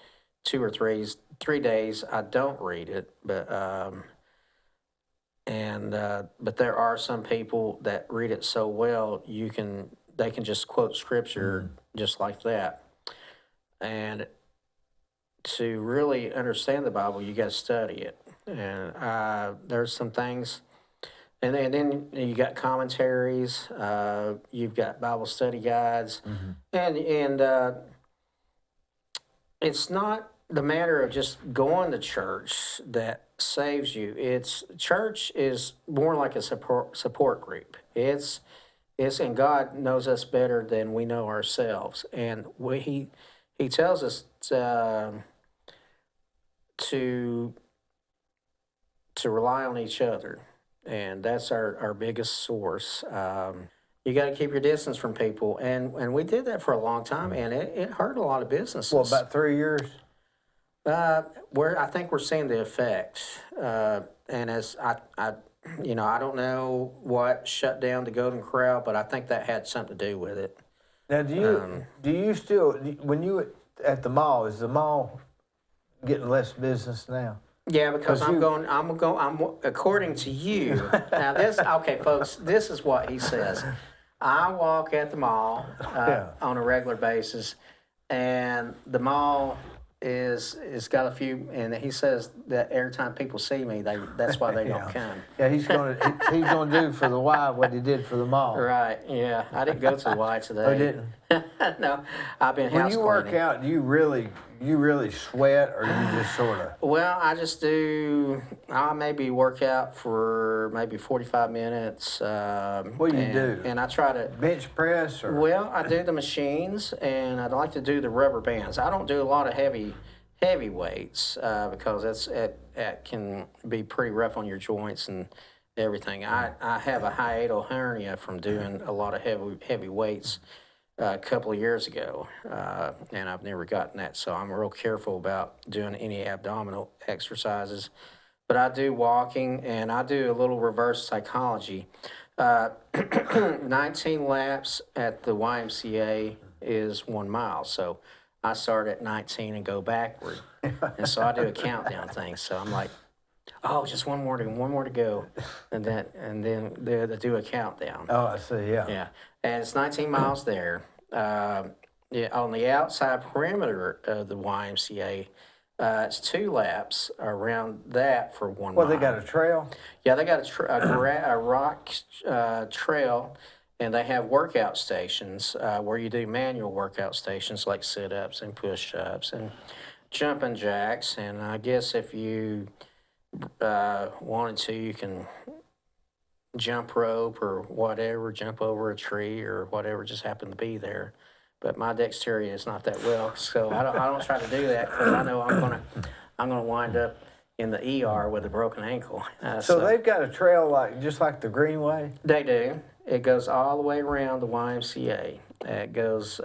3 days I don't read it, but there are some people that read it so well they can just quote scripture just like that. And to really understand the Bible, you got to study it. And there's some things, and then you got commentaries. You've got Bible study guides, and it's not the matter of just going to church that saves you. It's church is more like a support group. It's and God knows us better than we know ourselves, and He tells us to rely on each other, and that's our biggest source. You got to keep your distance from people, and we did that for a long time, and it hurt a lot of businesses. Well, about 3 years. I think we're seeing the effects, and as I don't know what shut down the Golden Corral, but I think that had something to do with it. Now, do you still, when you at the mall, is the mall getting less business now? Yeah, because I'm according to you. Now okay, folks, this is what he says. I walk at the mall on a regular basis, and the mall is got a few, and he says that every time people see me, that's why they don't come. Yeah, he's gonna do for the Y what he did for the mall. Right. Yeah, I didn't go to the Y today. Oh, didn't? No, I've been house When you cleaning. work out, do you really sweat, or you just sort of? Well, I'll maybe work out for maybe 45 minutes. What do you do? And I try to Bench press, or? Well, I do the machines, and I'd like to do the rubber bands. I don't do a lot of heavy weights because that can be pretty rough on your joints and everything. I have a hiatal hernia from doing a lot of heavy weights a couple of years ago, and I've never gotten that, so I'm real careful about doing any abdominal exercises. But I do walking, and I do a little reverse psychology. 19 laps at the YMCA is 1 mile, so I start at 19 and go backward, and so I do a countdown thing. So I'm like, oh, just one more to go, and then they do a countdown. Oh, I see. Yeah. Yeah, and it's 19 miles there. On the outside perimeter of the YMCA, it's 2 laps around that for 1 mile. Well, they got a trail. Yeah, they got a rock trail, and they have workout stations where you do manual workout stations like sit-ups and push-ups and jumping jacks. And I guess if you wanted to, you can jump rope or whatever, jump over a tree or whatever just happened to be there. But my dexterity is not that well, so I don't try to do that because I know I'm gonna wind up in the ER with a broken ankle. So they've got a trail just like the Greenway. They do. It goes all the way around the YMCA. It goes.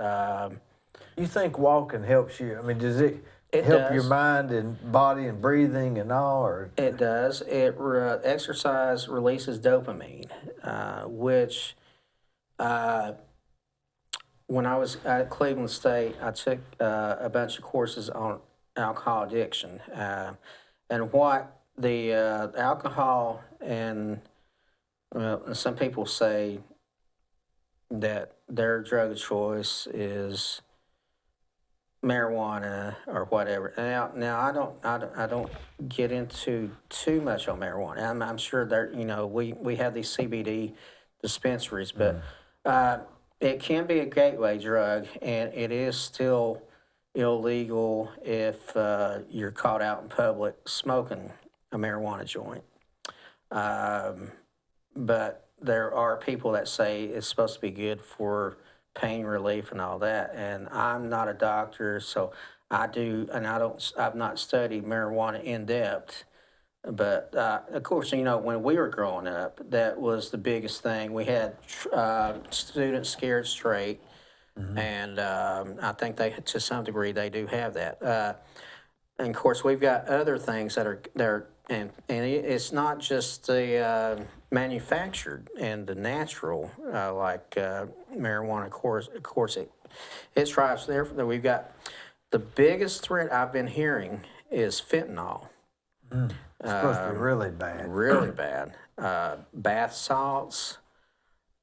You think walking helps you? I mean, does it help your mind and body and breathing and all? Or it does. Exercise releases dopamine, which when I was at Cleveland State, I took a bunch of courses on alcohol addiction, and what the alcohol and some people say that their drug of choice is marijuana or whatever. Now I don't get into too much on marijuana. I'm sure that we have these CBD dispensaries, but it can be a gateway drug, and it is still illegal if you're caught out in public smoking a marijuana joint. But there are people that say it's supposed to be good for pain relief and all that. And I'm not a doctor, so I've not studied marijuana in depth. But of course, when we were growing up, that was the biggest thing. We had students scared straight. And I think they, to some degree, they do have that. And of course, we've got other things that are it's not just the manufactured and the natural, like marijuana. Of course, it thrives there. We've got the biggest threat I've been hearing is fentanyl. It's supposed to be really bad. Really bad. Bath salts.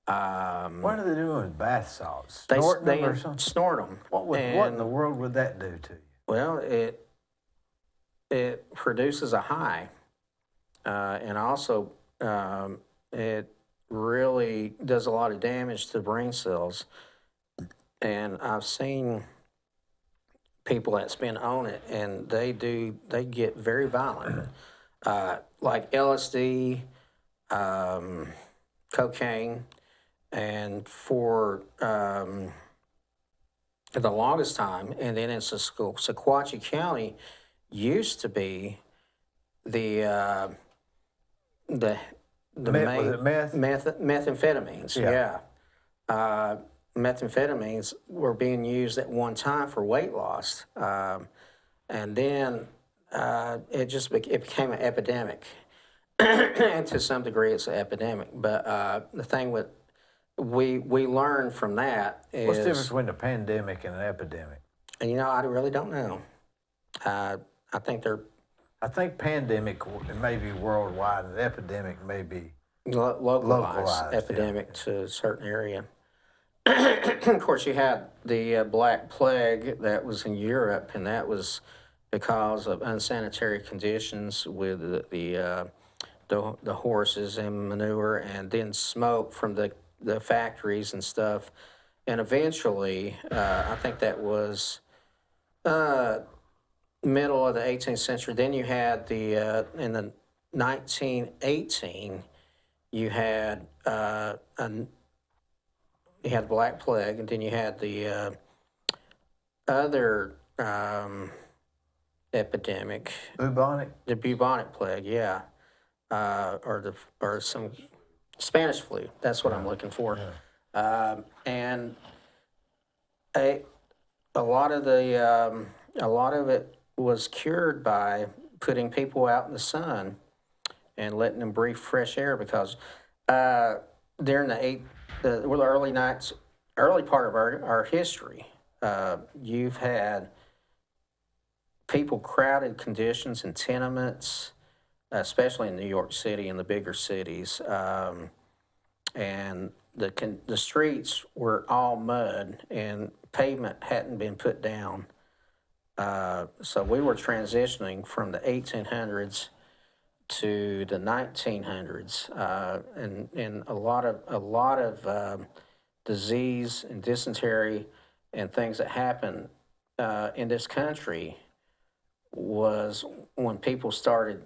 What are they doing with bath salts? They Snorting them or something? snort them. What in the world would that do to you? Well, it produces a high, and also it really does a lot of damage to brain cells. And I've seen people that's been on it, and they get very violent, like LSD, cocaine, and for the longest time, and then in Sequatchie County used to be the Was it meth? methamphetamines. Yeah. Methamphetamines were being used at one time for weight loss, and then it became an epidemic. And to some degree, it's an epidemic. But the thing with we learned from that is What's the difference between a pandemic and an epidemic? and I really don't know. I think they're I think pandemic may be worldwide, and epidemic may be localized epidemic to a certain area. Of course, you had the Black Plague that was in Europe, and that was because of unsanitary conditions with the horses and manure, and then smoke from the factories and stuff. And eventually, I think that was middle of the 18th century. Then you had in the 1918, you had you had Black Plague, and then you had the other epidemic, bubonic. the bubonic plague, yeah, or some Spanish flu. That's what I'm looking for. Yeah. And a lot of it was cured by putting people out in the sun and letting them breathe fresh air, because during the early part of our history, you've had people crowded conditions in tenements, especially in New York City and the bigger cities, and the streets were all mud and pavement hadn't been put down. So we were transitioning from the 1800s to the 1900s, and a lot of disease and dysentery and things that happened in this country was when people started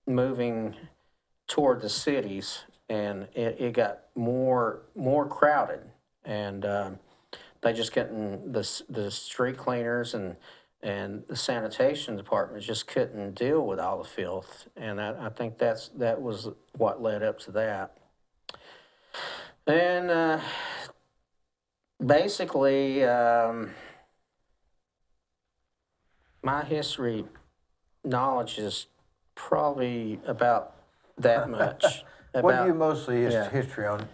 moving toward the cities, and it got more crowded, and they just couldn't, the street cleaners and the sanitation department just couldn't deal with all the filth, and I think that was what led up to that. And basically, my history knowledge is probably about that much. What do you mostly history on?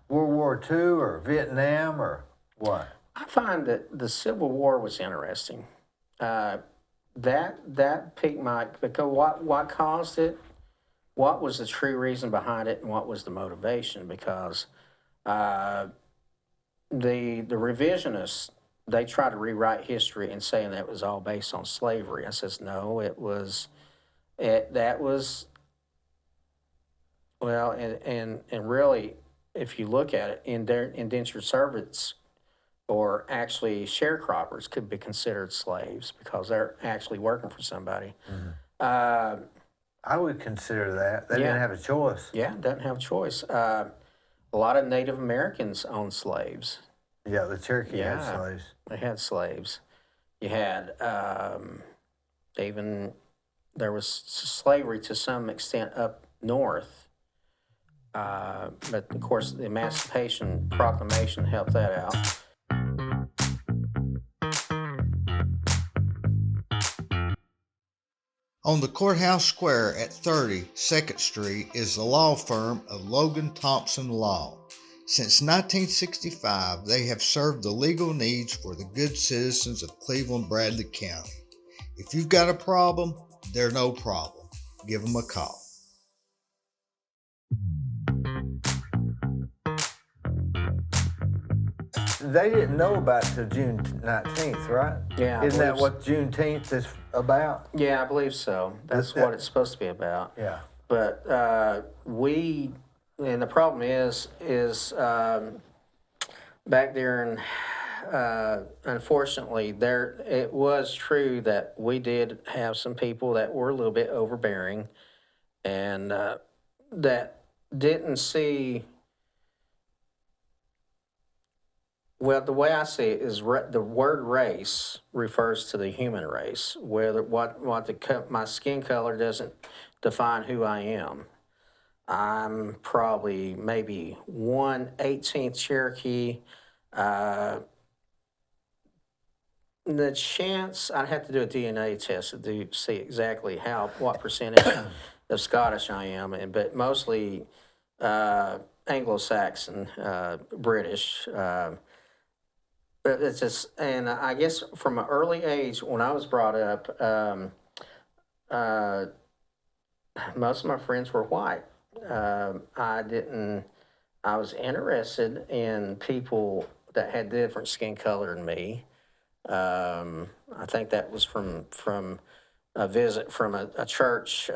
World War II or Vietnam or what? I find that the Civil War was interesting. That piqued my, because what caused it, what was the true reason behind it, and what was the motivation? Because the revisionists, they try to rewrite history and saying that it was all based on slavery. I says no, that was well, and really, if you look at it, indentured servants or actually sharecroppers could be considered slaves because they're actually working for somebody. Mm-hmm. I would consider that. They didn't have a choice. Yeah, doesn't have a choice. A lot of Native Americans owned slaves. Yeah, the Cherokee had slaves. They had slaves. You had even there was slavery to some extent up north. But of course, the Emancipation Proclamation helped that out. On the courthouse square at 30 2nd Street is the law firm of Logan Thompson Law. Since 1965, they have served the legal needs for the good citizens of Cleveland-Bradley County. If you've got a problem, they're no problem. Give them a call. They didn't know about till June 19th, right? Yeah, I Isn't that believe what Juneteenth is about? Yeah, I believe so. That's what it's supposed to be about. Yeah. But and the problem is back there, and unfortunately, it was true that we did have some people that were a little bit overbearing, and that didn't see. Well, the way I see it is the word race refers to the human race, whether my skin color doesn't define who I am. I'm probably maybe 1/18th Cherokee. The chance, I'd have to do a DNA test to see exactly what percentage of Scottish I am, but mostly Anglo-Saxon, British. But it's just, and I guess from an early age, when I was brought up, most of my friends were white. I was interested in people that had different skin color than me. I think that was from a visit from a church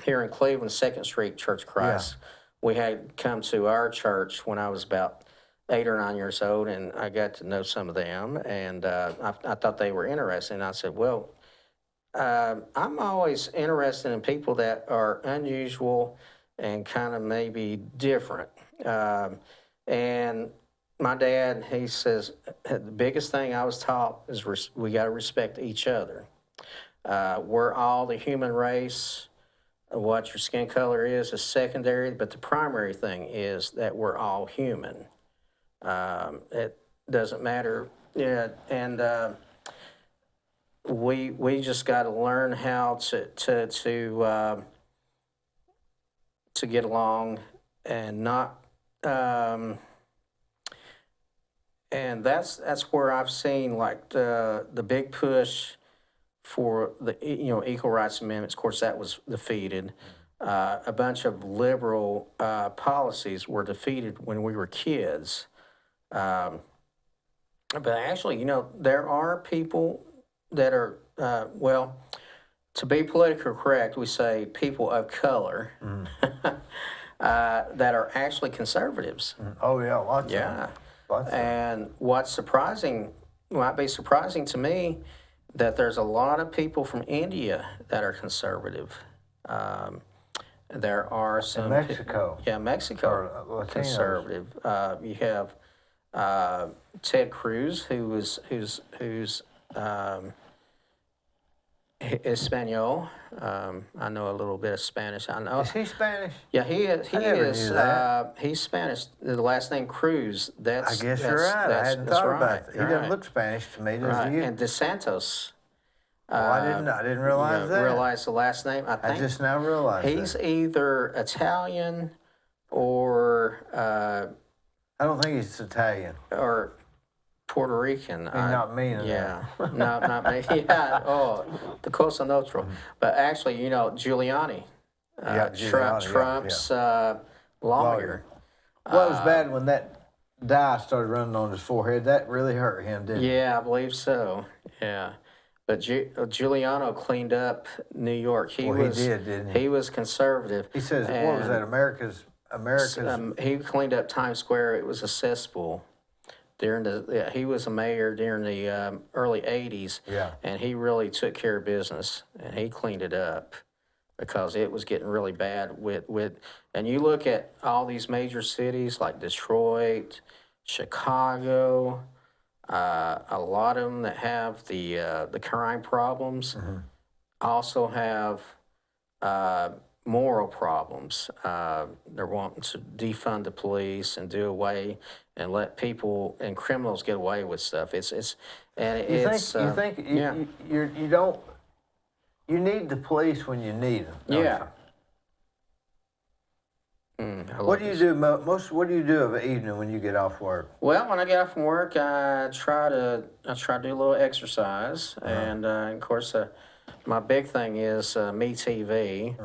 here in Cleveland, 2nd Street Church of Christ. Yeah. We had come to our church when I was about 8 or 9 years old, and I got to know some of them, and I thought they were interesting. And I said, well, I'm always interested in people that are unusual and kind of maybe different. And my dad, he says, the biggest thing I was taught is we got to respect each other. We're all the human race. What your skin color is secondary, but the primary thing is that we're all human. It doesn't matter. Yeah, and we just got to learn how to get along and not. And that's where I've seen like the big push for the Equal Rights Amendments. Of course, that was defeated. A bunch of liberal policies were defeated when we were kids. But actually, there are people that are, to be politically correct, we say people of color that are actually conservatives. Oh, yeah, lots Yeah. of them. And what's might be surprising to me, that there's a lot of people from India that are conservative. There are some... Mexico. Mexico, conservative. You have Ted Cruz, who's Espanol. I know a little bit of Spanish. I know. Is he Spanish? Yeah, he is. He is. He's Spanish. The last name Cruz. I guess you're right. I hadn't thought about that. He doesn't look Spanish to me, does he? And DeSantos. I didn't realize that. Realize the last name. I just now realized he's either Italian or. I don't think he's Italian. Or Puerto Rican. Not me. Yeah, no, not me. Yeah, the Cosa Nostra. But actually, Giuliani. Trump's lawyer. Well, it was bad when that dye started running on his forehead. That really hurt him, didn't it? Yeah, I believe so. Yeah. But Giuliano cleaned up New York. He did, didn't he? He was conservative. He says, what was that, America's... he cleaned up Times Square. It was a cesspool. He was a mayor during the early 80s, and he really took care of business, and he cleaned it up because it was getting really bad and you look at all these major cities like Detroit, Chicago, a lot of them that have the crime problems also have moral problems. They're wanting to defund the police and do away and let people and criminals get away with stuff. You don't. You need the police when you need them. Yeah. What do you do most? What do you do of an evening when you get off work? Well, when I get off from work, I try to do a little exercise, and of course, my big thing is Me TV.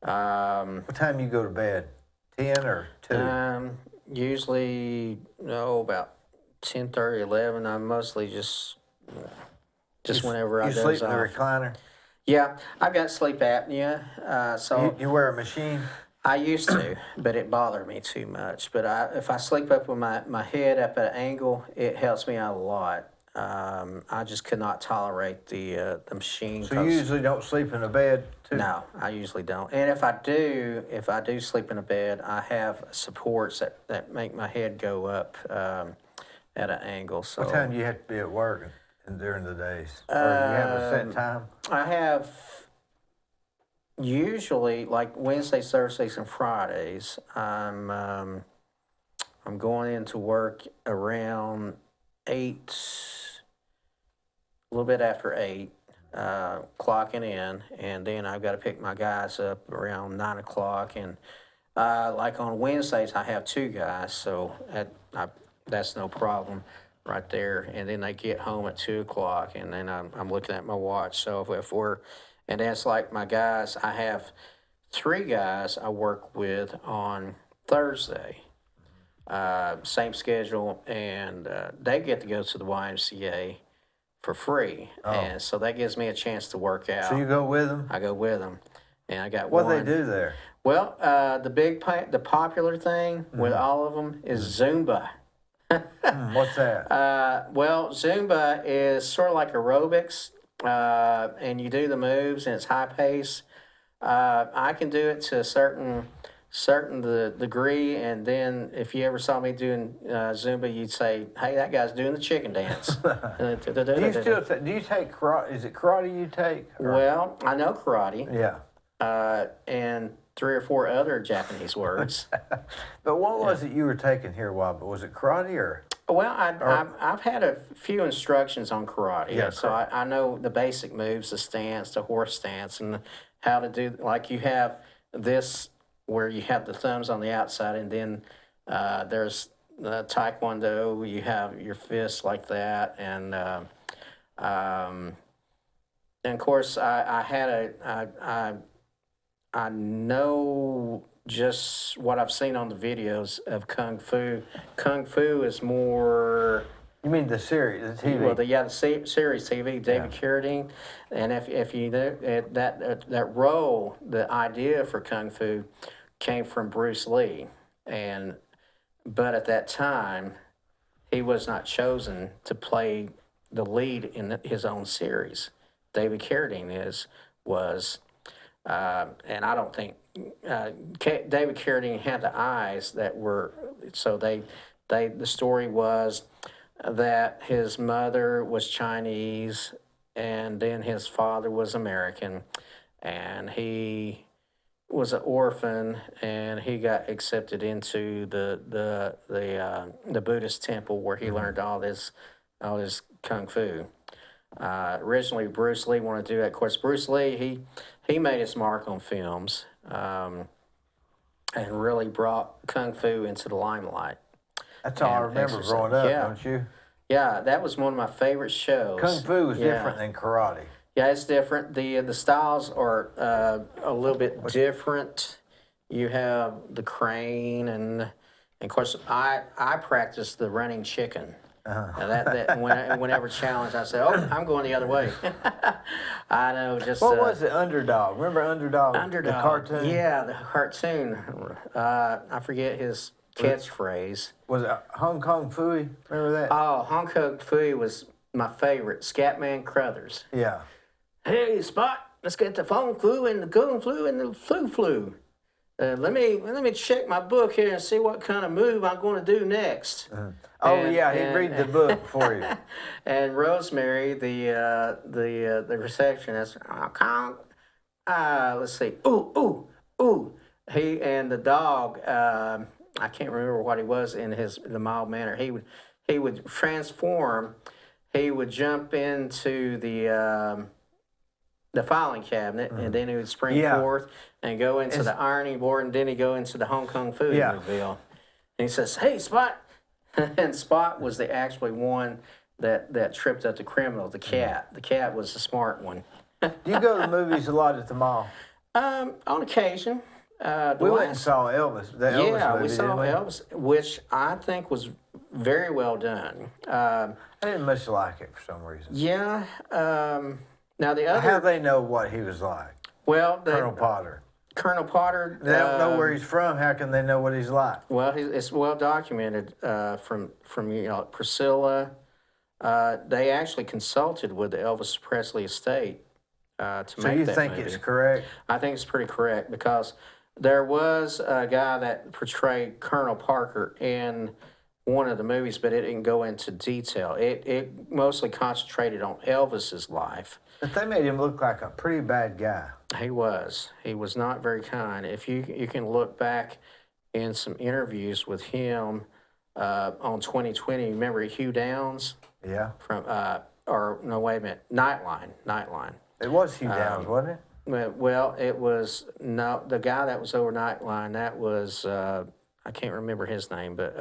What time you go to bed? 10 or 2? Usually, about 10:30, 11. I'm mostly just whenever I You doze sleep in the off. recliner? Yeah, I've got sleep apnea, so You wear a machine? I used to, but it bothered me too much. But if I sleep up with my head up at an angle, it helps me out a lot. I just could not tolerate the machine. So you usually don't sleep in a bed too? No, I usually don't. And if I do sleep in a bed, I have supports that make my head go up at an angle. So What time do you have to be at work during the days? Or do you have a set time? I have usually like Wednesdays, Thursdays, and Fridays. I'm going into work around 8, a little bit after 8, clocking in, and then I've got to pick my guys up around 9 o'clock. And like on Wednesdays, I have 2 guys, so that's no problem right there. And then they get home at 2 o'clock, and then I'm looking at my watch. So if we're, and that's like my guys, I have 3 guys I work with on Thursday. Same schedule, and they get to go to the YMCA for free, and so that gives me a chance to work out. So you go with them? I go with them, and I got What one. they do there? Well, the popular thing with all of them is Zumba. What's that? Well, Zumba is sort of like aerobics, and you do the moves, and it's high pace. I can do it to a certain the degree, and then if you ever saw me doing Zumba, you'd say, "Hey, that guy's doing the chicken dance." Do you still do you take karate? Is it karate you take? Well, I know karate. Yeah. And 3 or 4 other Japanese words. But what was it you were taking here a while? But was it karate or? Well, I've had a few instructions on karate, Yeah, so I know the basic moves, the stance, the horse stance, and how to do, like you have this where you have the thumbs on the outside, and then there's Taekwondo, you have your fists like that, and of course I know just what I've seen on the videos of Kung Fu. Kung Fu is more. You mean the series, the TV? Well, the series TV, David Carradine, and if you know that role, the idea for Kung Fu came from Bruce Lee, but at that time, he was not chosen to play the lead in his own series. David Carradine was, and I don't think David Carradine had the eyes that were. So the story was that his mother was Chinese, and then his father was American, and he was an orphan, and he got accepted into the Buddhist temple where he learned all this kung fu. Originally, Bruce Lee wanted to do that. Of course, Bruce Lee he made his mark on films, and really brought kung fu into the limelight. That's all I remember growing up, don't you? Yeah, that was one of my favorite shows. Kung Fu is different than karate. Yeah, it's different. The styles are a little bit different. You have the crane, and of course, I practiced the running chicken. And that whenever challenged, I said, "Oh, I'm going the other way." I know. Just what was it? Underdog. Remember Underdog? Underdog. The cartoon. Yeah, the cartoon. I forget his catchphrase. Was it Hong Kong Phooey? Remember that? Oh, Hong Kong Phooey was my favorite. Scatman Crothers. Yeah. Hey, Spot, let's get the Fong Flu and the Kung Flu and the Flu. Let me check my book here and see what kind of move I'm going to do next. He'd read the book for you. And Rosemary, the receptionist, let's see, ooh. He and the dog, I can't remember what he was in the mild manner. He would transform. He would jump into the the filing cabinet, and then he would spring Yeah. forth and go into the ironing board, and then he'd go into the Hong Kong food Yeah. mobile. And he says, "Hey, Spot," and Spot was the actually one that tripped up the criminal, the cat. The cat was the smart one. Do you go to the movies a lot at the mall? On occasion. We went and saw Elvis, the Elvis Yeah, movie, we saw didn't we? Elvis, which I think was very well done. I didn't much like it for some reason. Yeah. Now the How other, they know what he was like? well, Colonel Potter. Colonel Potter. They don't know where he's from. How can they know what he's like? Well, it's well documented from Priscilla. They actually consulted with the Elvis Presley estate to So make you that think movie. it's correct? I think it's pretty correct because there was a guy that portrayed Colonel Parker in one of the movies, but it didn't go into detail. It mostly concentrated on Elvis's life. But they made him look like a pretty bad guy. He was not very kind. If you can look back in some interviews with him on 2020, remember Hugh Downs Yeah. from or no, wait a minute, Nightline. It was Hugh Downs, wasn't it? Well, it was no the guy that was over Nightline. That was I can't remember his name, but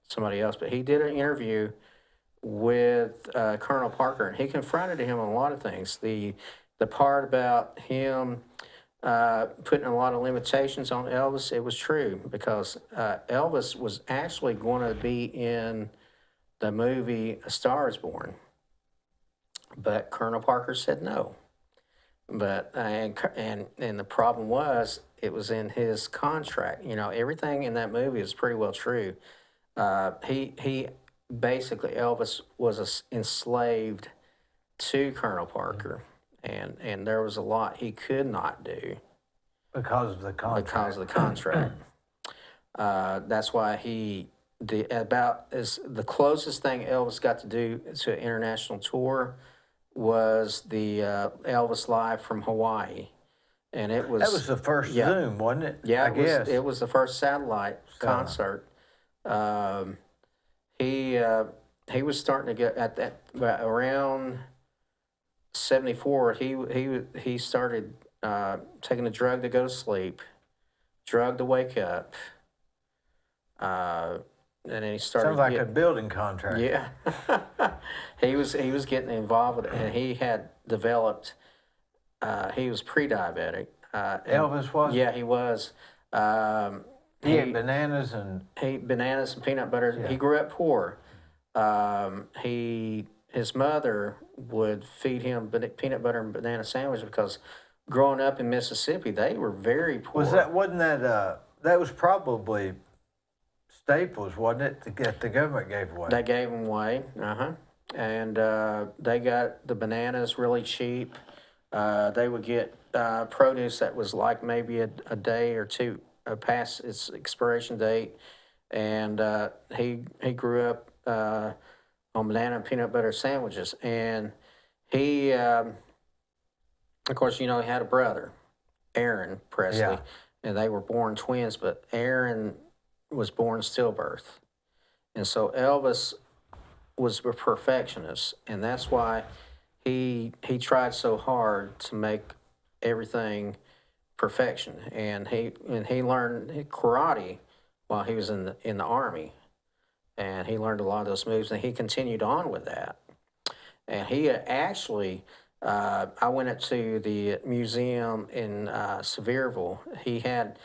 somebody else. But he did an interview with Colonel Parker, and he confronted him on a lot of things. The part about him putting a lot of limitations on Elvis, it was true because Elvis was actually going to be in the movie A Star Is Born, but Colonel Parker said no. But and the problem was it was in his contract. You know, everything in that movie is pretty well true. He basically Elvis was enslaved to Colonel Parker, and there was a lot he could not do Because of the contract. because of the contract. That's why the closest thing Elvis got to do to an international tour was the Elvis Live from Hawaii, and it was That was the first Zoom, wasn't it? yeah, I guess. it was the first satellite concert. He was starting to get at that around 74. He started taking a drug to go to sleep, drug to wake up, and then he started. Sounds like a building contract. Yeah, he was getting involved with it, and he had developed. He was pre-diabetic. Elvis was? Yeah, he was. He ate bananas and... Bananas and peanut butter. Yeah. He grew up poor. His mother would feed him peanut butter and banana sandwiches because growing up in Mississippi, they were very poor. That was probably staples, wasn't it, that the government gave away? They gave them away, and they got the bananas really cheap. They would get produce that was like maybe a day or two past its expiration date, and he grew up on banana and peanut butter sandwiches, and he, of course, he had a brother, Aaron Presley, and they were born twins, but Aaron was born stillbirth, and so Elvis was a perfectionist, and that's why he tried so hard to make everything perfection, and he learned karate while he was in the army, and he learned a lot of those moves, and he continued on with that. And he actually, I went up to the museum in Sevierville. He had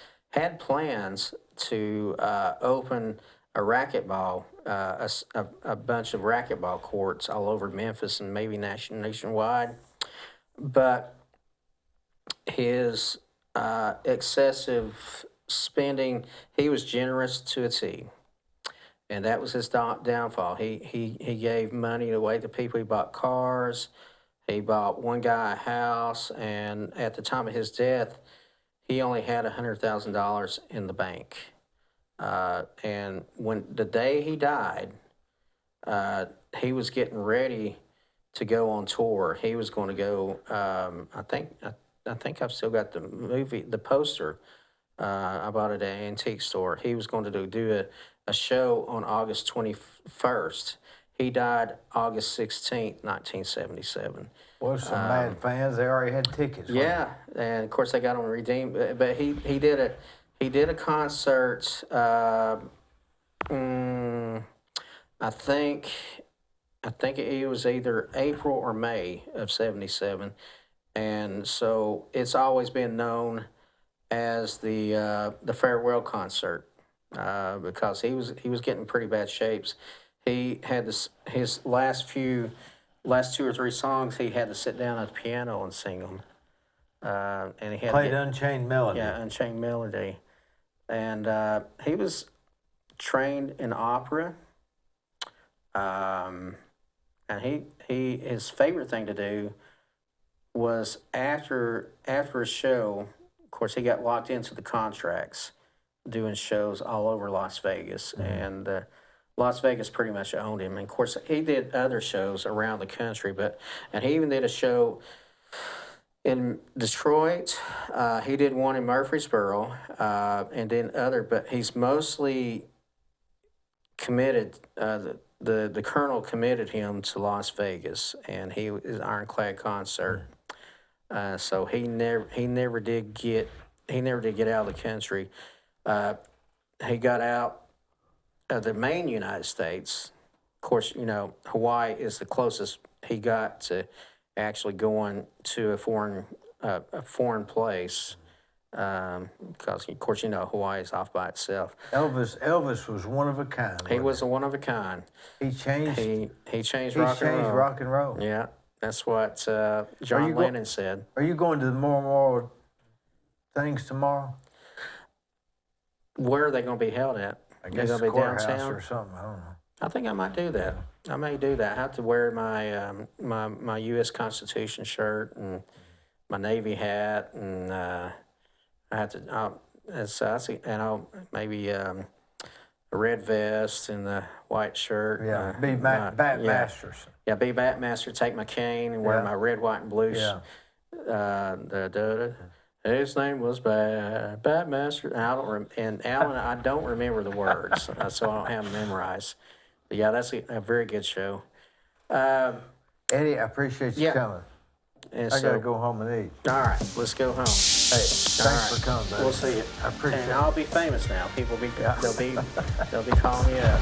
plans to open a racquetball, a bunch of racquetball courts all over Memphis and maybe nationwide, but his excessive spending, he was generous to a T, and that was his downfall. He gave money away to people. He bought cars. He bought one guy a house, and at the time of his death, he only had $100,000 in the bank. And when the day he died, he was getting ready to go on tour. He was going to go. I think I've still got the poster. I bought it at an antique store. He was going to do a show on August 21st. He died August 16th, 1977. Well, some mad fans. They already had tickets. Yeah, and of course they got them redeemed. But he did a concert. I think it was either April or May of '77, and so it's always been known as the farewell concert because he was getting pretty bad shapes. He had his last 2 or 3 songs. He had to sit down at the piano and sing them, and he had Played Unchained Melody. Yeah, Unchained Melody, and he was trained in opera. And his favorite thing to do was after a show. Of course, he got locked into the contracts, doing shows all over Las Vegas, and Las Vegas pretty much owned him. And of course, he did other shows around the country, and he even did a show in Detroit. He did one in Murfreesboro, and then but he's mostly committed. The Colonel committed him to Las Vegas, and he was Ironclad concert. So he never did get out of the country. He got out of the main United States. Of course, Hawaii is the closest he got to actually going to a foreign place. Because of course Hawaii is off by itself. Elvis was one of a kind. He was a one of a kind. He changed. He changed rock and roll. Yeah, that's what John Lennon said. Are you going to the Memorial things tomorrow? Where are they going to be held at? I guess they're the going to be courthouse downtown or something. I don't know. I think I might do that. I may do that. I have to wear my my U.S. Constitution shirt and my Navy hat and. I had to, and I'll maybe a red vest and the white shirt. Yeah, be Bat Masters. Yeah, be Bat Master. Take my cane and wear my red, white, and blue. Yeah. His name was Bat Master. And Alan, I don't remember the words, so I don't have them memorized. But yeah, that's a very good show. Eddie, I appreciate you coming. And I gotta go home and eat. All right, let's go home. Hey, thanks for coming, buddy. We'll see you. I appreciate it. And I'll be famous now. People they'll be calling me up.